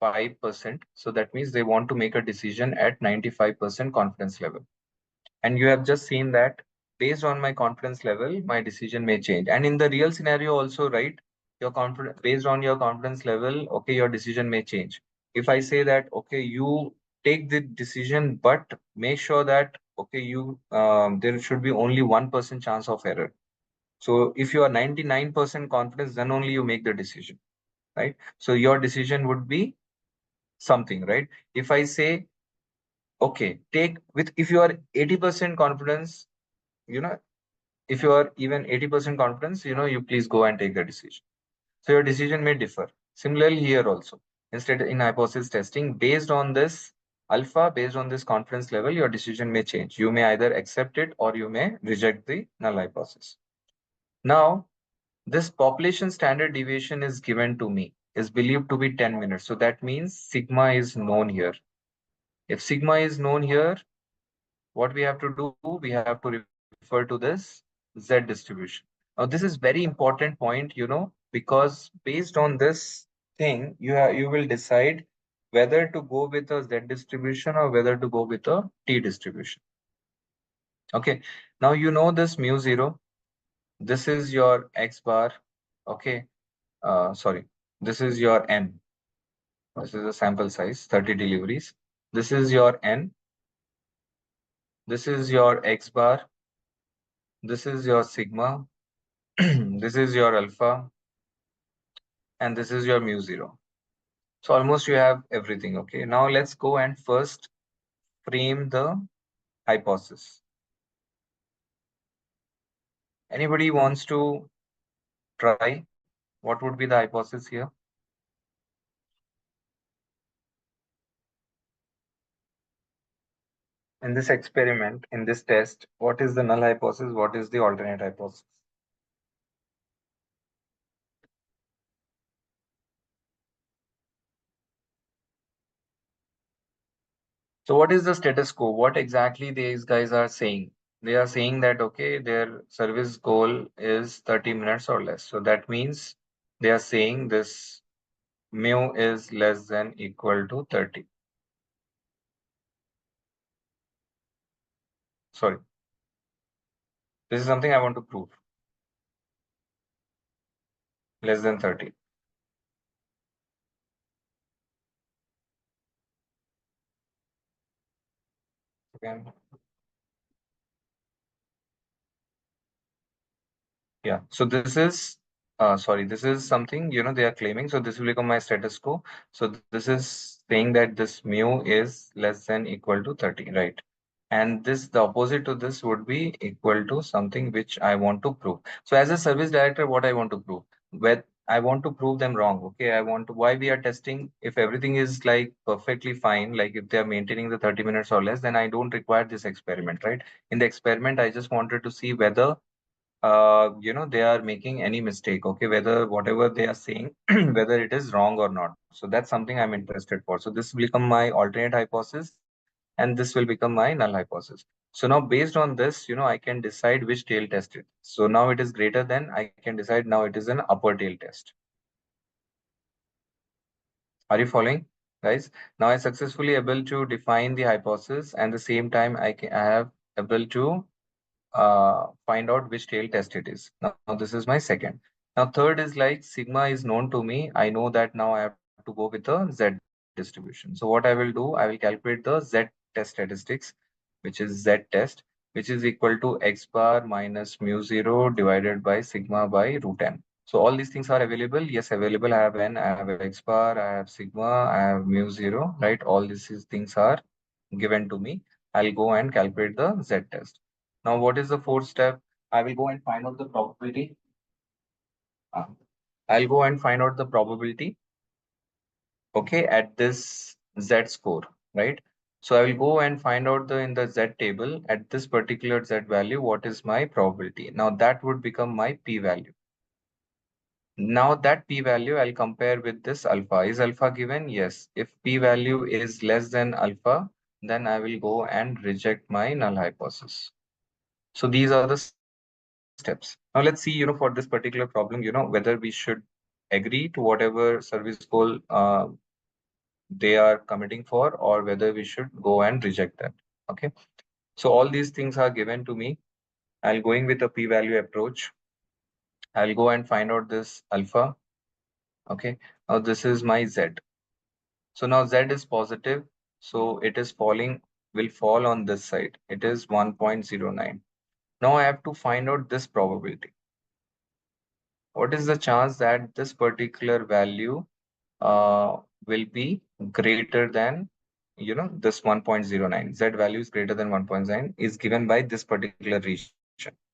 5%. So that means they want to make a decision at 95% confidence level. And you have just seen that based on my confidence level, my decision may change. And in the real scenario also, right, your confidence, based on your confidence level, okay, your decision may change. If I say that, okay, you take the decision, but make sure that, okay, there should be only 1% chance of error. So if you are 99% confidence, then only you make the decision, right? So your decision would be something, right? If I say, okay, take with, if you are 80% confidence, you know, if you are even 80% confidence, you please go and take the decision. So your decision may differ. Similarly here also, instead in hypothesis testing, based on this alpha, based on this confidence level, your decision may change. You may either accept it or you may reject the null hypothesis. Now, this population standard deviation is given to me, is believed to be 10 minutes. So that means sigma is known here. If sigma is known here, what we have to do, we have to refer to this Z distribution. Now, this is very important point, because based on this thing, you will decide whether to go with a Z distribution or whether to go with a T distribution. Okay, now you know this mu zero. This is your X bar. Okay, sorry, this is your N. This is a sample size, 30 deliveries. This is your N. This is your X bar. This is your sigma. This is your alpha. And this is your mu zero. So almost you have everything. Okay, now let's go and first frame the hypothesis. Anybody wants to try? What would be the hypothesis here? In this experiment, in this test, what is the null hypothesis? What is the alternate hypothesis? So what is the status quo? What exactly these guys are saying? They are saying that, okay, their service goal is 30 minutes or less. So that means they are saying this mu is less than equal to 30. Sorry. This is something I want to prove. Less than 30. Okay. Yeah. So this is sorry, this is something, they are claiming. So this will become my status quo. So this is saying that this mu is less than equal to 30, right? And this, the opposite to this would be equal to something which I want to prove. So as a service director, what I want to prove? Where I want to prove them wrong. Okay, I want to, why we are testing, if everything is like perfectly fine, like if they are maintaining the 30 minutes or less, then I don't require this experiment, right? In the experiment, I just wanted to see whether they are making any mistake, okay, whether whatever they are saying, whether it is wrong or not. So that's something I'm interested for. So this will become my alternate hypothesis, and this will become my null hypothesis. So now based on this, I can decide which tail test it. So now it is greater than, I can decide now it is an upper tail test. Are you following, guys? Now I successfully able to define the hypothesis, and the same time I have able to find out which tail test it is. Now this is my second. Now third is like sigma is known to me. I know that now I have to go with the Z distribution. So what I will do, I will calculate the Z test statistics, which is Z test, which is equal to X bar minus mu zero divided by sigma by root n. So all these things are available. Yes, available. I have n, I have X bar, I have sigma, I have mu zero, right? All these things are given to me. I'll go and calculate the Z test. Now, what is the fourth step? I will go and find out the probability. Uh, I'll go and find out the probability, okay, at this Z score, right? So I will go and find out in the Z table at this particular Z value, what is my probability. Now that would become my P value. Now that P value I'll compare with this alpha. Is alpha given? Yes. If P value is less than alpha, then I will go and reject my null hypothesis. So these are the steps. Now let's see, for this particular problem, whether we should agree to whatever service goal they are committing for, or whether we should go and reject that. Okay. So all these things are given to me. I'll going with a p-value approach. I'll go and find out this alpha. Okay. Now this is my Z. So now Z is positive. So it is will fall on this side. It is 1.09. Now I have to find out this probability. What is the chance that this particular value will be greater than, this 1.09? Z value is greater than 1.9 is given by this particular region.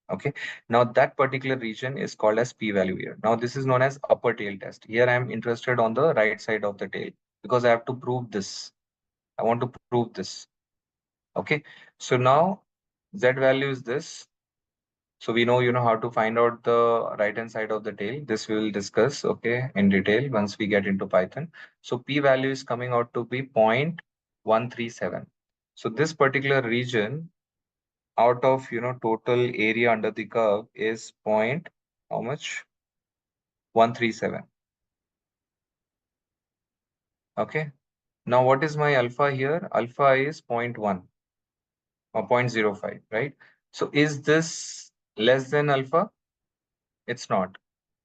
Okay. Now that particular region is called as p-value here. Now this is known as upper tail test. Here I am interested on the right side of the tail because I have to prove this. I want to prove this. Okay. So now Z value is this. So we know, how to find out the right hand side of the tail. This we will discuss, okay, in detail once we get into Python. So P value is coming out to be 0.137. So this particular region out of, total area under the curve is point, how much? 137. Okay. Now what is my alpha here? Alpha is 0.1 or 0.05, right? So is this less than alpha? It's not.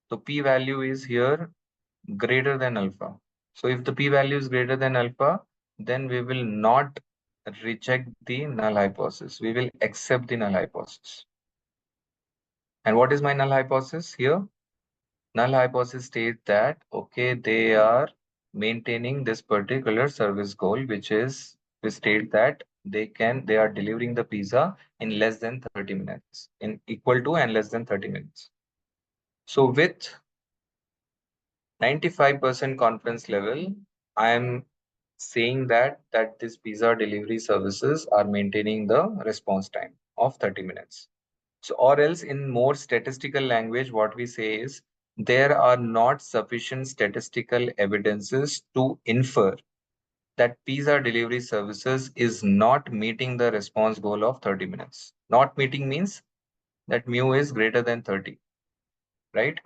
So p value is here greater than alpha. So if the p value is greater than alpha, then we will not reject the null hypothesis. We will accept the null hypothesis. And what is my null hypothesis here? Null hypothesis states that, okay, they are maintaining this particular service goal, which is we state that they are delivering the pizza in less than 30 minutes, in equal to and less than 30 minutes. So with 95% confidence level, I am saying that this pizza delivery services are maintaining the response time of 30 minutes. So, or else in more statistical language, what we say is there are not sufficient statistical evidences to infer that pizza delivery services is not meeting the response goal of 30 minutes. Not meeting means that mu is greater than 30, right?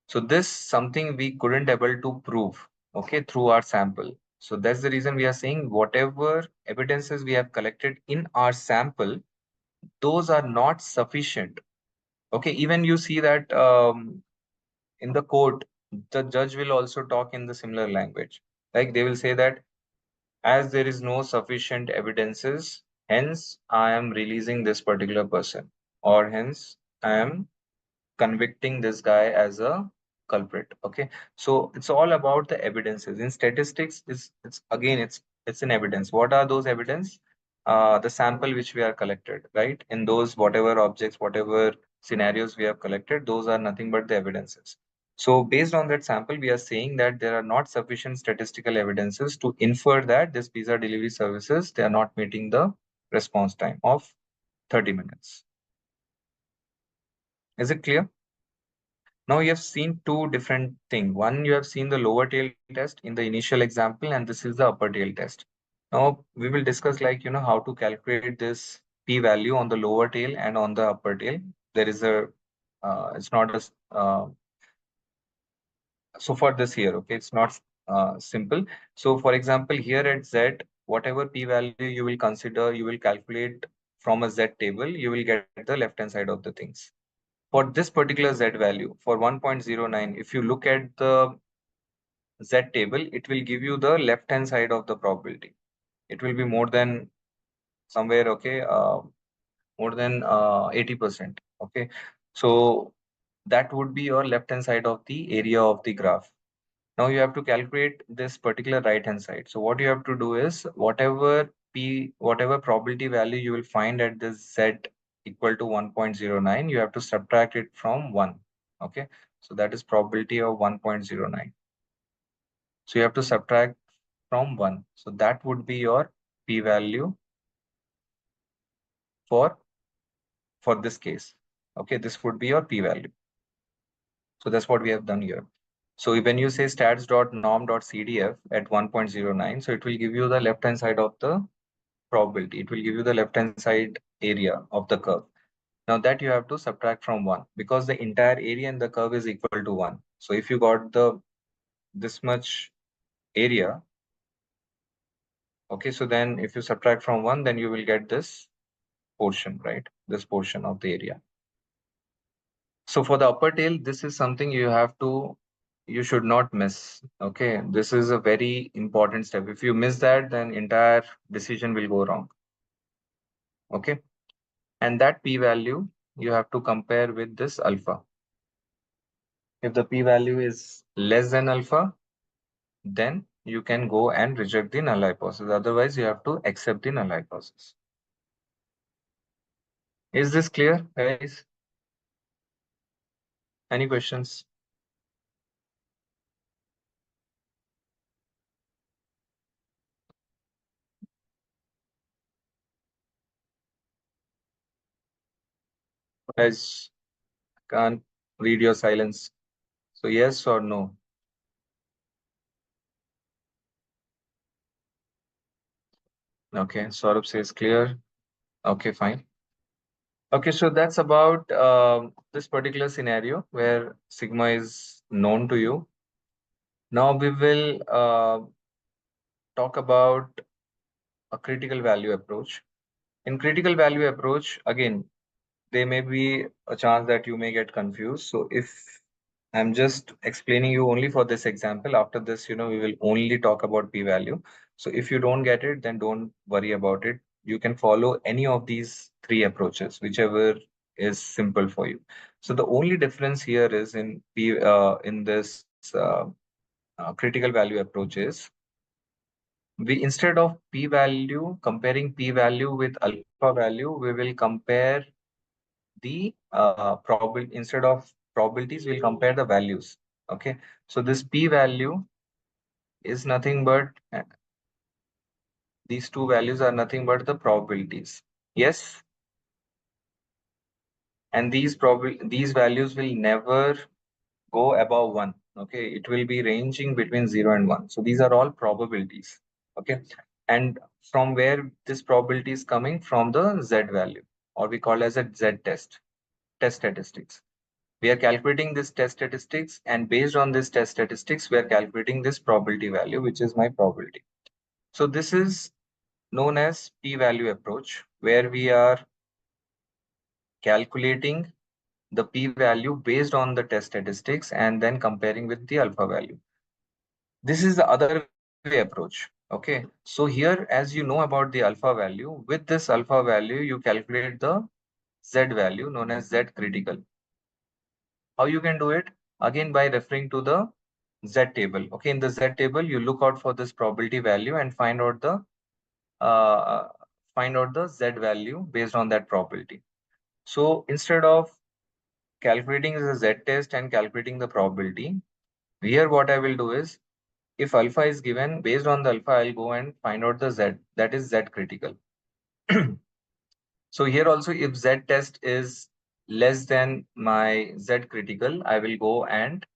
So this something we couldn't able to prove, okay, through our sample. So that's the reason we are saying whatever evidences we have collected in our sample, those are not sufficient. Okay, even you see that in the court, the judge will also talk in the similar language. Like they will say that as there is no sufficient evidences, hence I am releasing this particular person, or hence I am convicting this guy as a culprit. Okay, so it's all about the evidences. In statistics, it's again it's an evidence. What are those evidence? The sample which we are collected, right? In those whatever objects, whatever scenarios we have collected, those are nothing but the evidences. So based on that sample, we are saying that there are not sufficient statistical evidences to infer that this pizza delivery services, they are not meeting the response time of 30 minutes. Is it clear? Now you have seen two different things. One, you have seen the lower tail test in the initial example, and this is the upper tail test. Now we will discuss like, how to calculate this p-value on the lower tail and on the upper tail. There is it's not so for this here, okay, it's not simple. So for example, here at Z, whatever p-value you will consider, you will calculate from a Z table, you will get the left-hand side of the things. For this particular Z value, for 1.09, if you look at the Z table, it will give you the left-hand side of the probability. It will be more than somewhere, okay, more than 80%. Okay, so that would be your left-hand side of the area of the graph. Now you have to calculate this particular right-hand side. So what you have to do is whatever probability value you will find at this Z equal to 1.09, you have to subtract it from 1. Okay, so that is probability of 1.09. So you have to subtract from 1. So that would be your p-value for this case. Okay, this would be your p-value. So that's what we have done here. So when you say stats.norm.cdf at 1.09, so it will give you the left-hand side of the probability. It will give you the left-hand side area of the curve. Now that you have to subtract from 1 because the entire area in the curve is equal to 1. So if you got this much area, okay, so then if you subtract from 1, then you will get this portion, right? This portion of the area. So for the upper tail, this is something you should not miss. Okay, this is a very important step. If you miss that, then entire decision will go wrong. Okay, and that p-value you have to compare with this alpha. If the p-value is less than alpha, then you can go and reject the null hypothesis. Otherwise, you have to accept the null hypothesis. Is this clear, guys? Any questions? Guys, can't read your silence. So yes or no? Okay, Saurabh says clear. Okay, fine. Okay, so that's about this particular scenario where sigma is known to you. Now we will talk about a critical value approach. In critical value approach, again, there may be a chance that you may get confused. So if I'm just explaining you only for this example, after this, we will only talk about p-value. So if you don't get it, then don't worry about it. You can follow any of these three approaches, whichever is simple for you. So the only difference here is in this critical value approach is we, instead of p-value, comparing p-value with alpha value, we will compare the probability. Instead of probabilities, we'll compare the values. Okay, so this p-value is nothing but these two values are nothing but the probabilities. Yes, and these values will never go above 1. Okay, it will be ranging between 0 and 1. So these are all probabilities. Okay, and from where this probability is coming? From the z value, or we call as a z test statistics. We are calculating this test statistics, and based on this test statistics, we are calculating this probability value, which is my probability. So this is known as p-value approach, where we are calculating the p-value based on the test statistics and then comparing with the alpha value. This is the other way approach. Okay, so here, as you know about the alpha value, with this alpha value, you calculate the z value known as z critical. How you can do it? Again, by referring to the z table. Okay, in the z table, you look out for this probability value and uh, find out the z value based on that probability. So instead of calculating the z test and calculating the probability, here what I will do is, if alpha is given, based on the alpha, I'll go and find out the z, that is z critical. So here also, if z test is less than my z critical, I will go and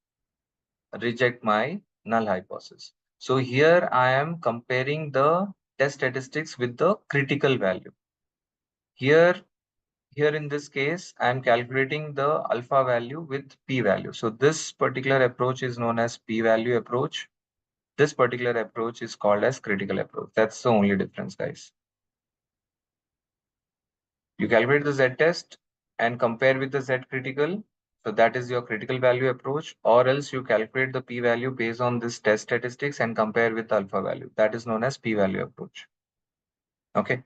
reject my null hypothesis. So here I am comparing the test statistics with the critical value. Here in this case, I am calculating the alpha value with p-value. So this particular approach is known as p-value approach. This particular approach is called as critical approach. That's the only difference, guys. You calculate the z-test and compare with the z-critical. So that is your critical value approach, or else you calculate the p-value based on this test statistics and compare with the alpha value. That is known as p-value approach. Okay.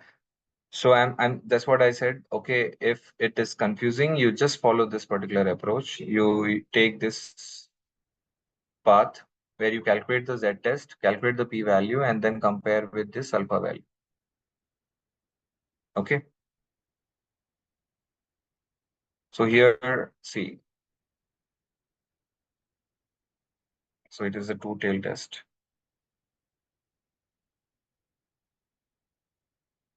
So that's what I said. Okay, if it is confusing, you just follow this particular approach. You take this path where you calculate the z-test, calculate the p-value, and then compare with this alpha value. Okay. So here, see. So it is a two-tailed test.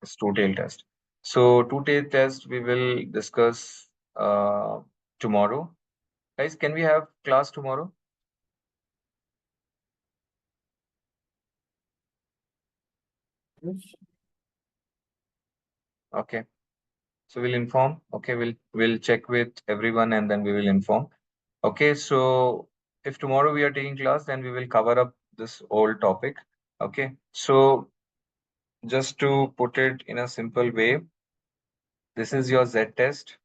It's two-tailed test. So two-tailed test we will discuss tomorrow. Guys, can we have class tomorrow? Okay. So we'll inform. Okay, we'll check with everyone and then we will inform. Okay, so if tomorrow we are taking class, then we will cover up this whole topic. Okay, so just to put it in a simple way, this is your z-test.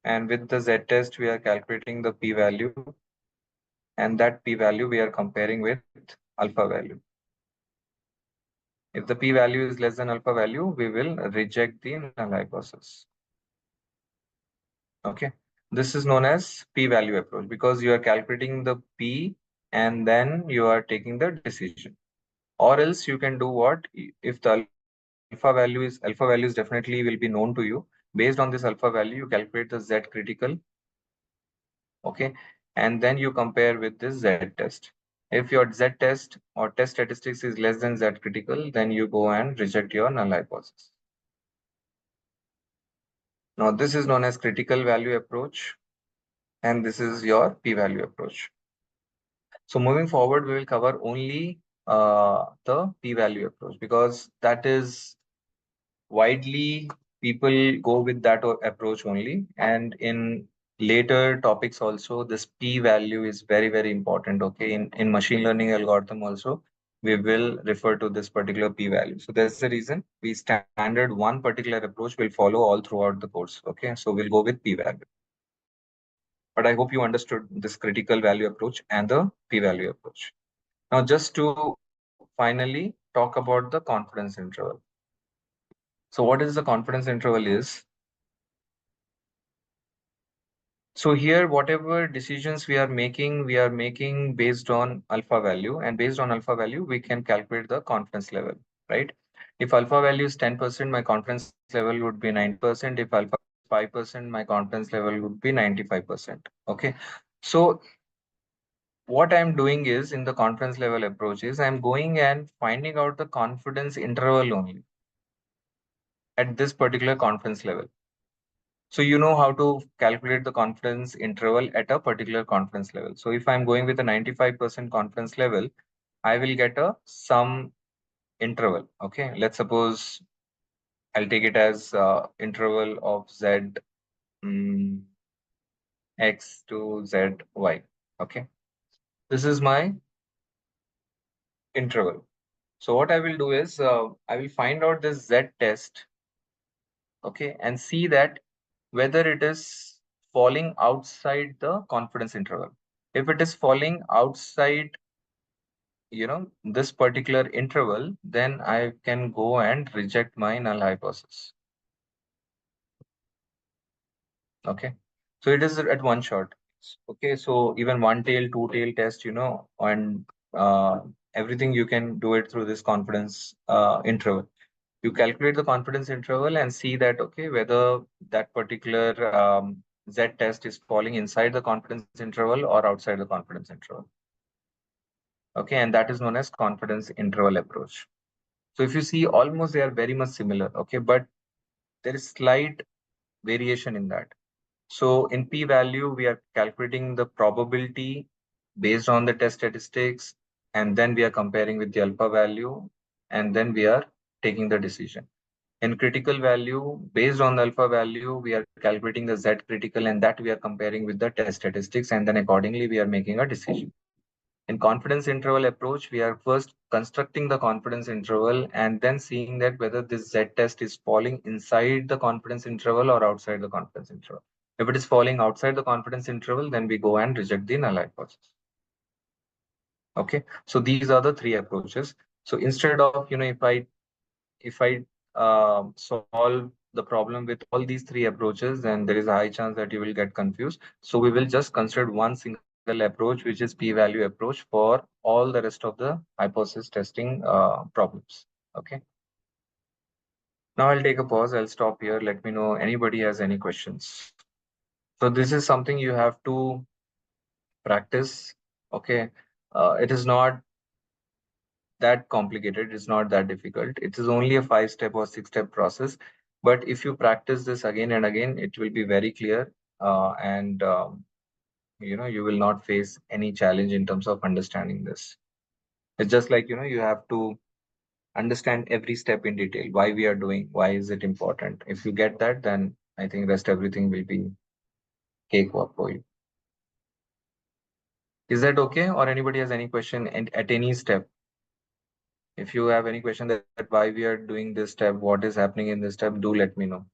And with the z-test, we are calculating the p-value. And that p-value we are comparing with alpha value. If the p-value is less than alpha value, we will reject the null hypothesis. Okay, this is known as p-value approach because you are calculating the p and then you are taking the decision. Or else you can do what? If the alpha value is definitely will be known to you. Based on this alpha value, you calculate the z critical. Okay, and then you compare with this z test. If your z test or test statistics is less than z critical, then you go and reject your null hypothesis. Now this is known as critical value approach, and this is your p-value approach. So moving forward, we will cover only the p-value approach because that is widely people go with that approach only. And in later topics also, this p value is very, very important. Okay, in machine learning algorithm also, we will refer to this particular p value. So that's the reason we standard one particular approach will follow all throughout the course. Okay, so we'll go with p value. But I hope you understood this critical value approach and the p value approach. Now, just to finally talk about the confidence interval. So what is the confidence interval is, so here, whatever decisions we are making based on alpha value, and based on alpha value, we can calculate the confidence level, right? If alpha value is 10%, my confidence level would be 9%. If alpha is 5%, my confidence level would be 95%. Okay. So what I'm doing is, in the confidence level approach is, I'm going and finding out the confidence interval only at this particular confidence level. So you know how to calculate the confidence interval at a particular confidence level. So if I'm going with a 95% confidence level, I will get a some interval. Okay, let's suppose I'll take it as interval of z mm, x to z y. Okay, this is my interval. So what I will do is I will find out this z test. Okay, and see that whether it is falling outside the confidence interval. If it is falling outside, this particular interval, then I can go and reject my null hypothesis. Okay, so it is at one shot. Okay, so even one tail, two tail test, and everything you can do it through this confidence interval. You calculate the confidence interval and see that, okay, whether that particular z test is falling inside the confidence interval or outside the confidence interval. Okay, and that is known as confidence interval approach. So if you see, almost they are very much similar. Okay, but there is slight variation in that. So in p value, we are calculating the probability based on the test statistics, and then we are comparing with the alpha value, and then we are taking the decision. In critical value, based on the alpha value, we are calculating the z critical, and that we are comparing with the test statistics, and then accordingly we are making a decision. In confidence interval approach, we are first constructing the confidence interval and then seeing that whether this z test is falling inside the confidence interval or outside the confidence interval. If it is falling outside the confidence interval, then we go and reject the null hypothesis. Okay, so these are the three approaches. So instead of, if I solve the problem with all these three approaches, then there is a high chance that you will get confused. So we will just consider one single approach, which is p-value approach for all the rest of the hypothesis testing problems. Okay. Now I'll take a pause. I'll stop here. Let me know anybody has any questions. So this is something you have to practice. Okay. It is not that complicated. It's not that difficult. It is only a 5-step or 6-step process. But if you practice this again and again, it will be very clear. And you will not face any challenge in terms of understanding this. It's just like, you have to understand every step in detail, why we are doing, why is it important. If you get that, then I think rest everything will be cakewalk for you. Is that okay? Or anybody has any question at any step? If you have any question that why we are doing this step, what is happening in this step, do let me know.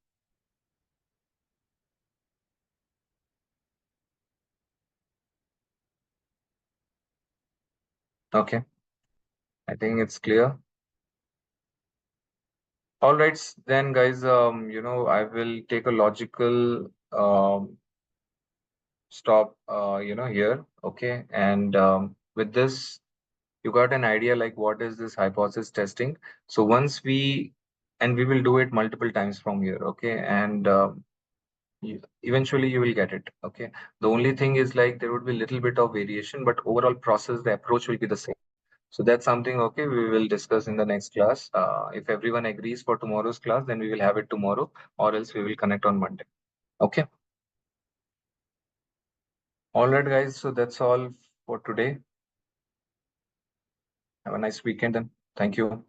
Okay, I think it's clear. All right, then guys, I will take a logical stop, here. Okay, and with this, you got an idea like what is this hypothesis testing. So once and we will do it multiple times from here. Okay, and eventually you will get it. Okay, the only thing is like there would be a little bit of variation, but overall process, the approach will be the same. So that's something, okay, we will discuss in the next class. If everyone agrees for tomorrow's class, then we will have it tomorrow, or else we will connect on Monday. Okay. All right, guys. So that's all for today. Have a nice weekend then. Thank you.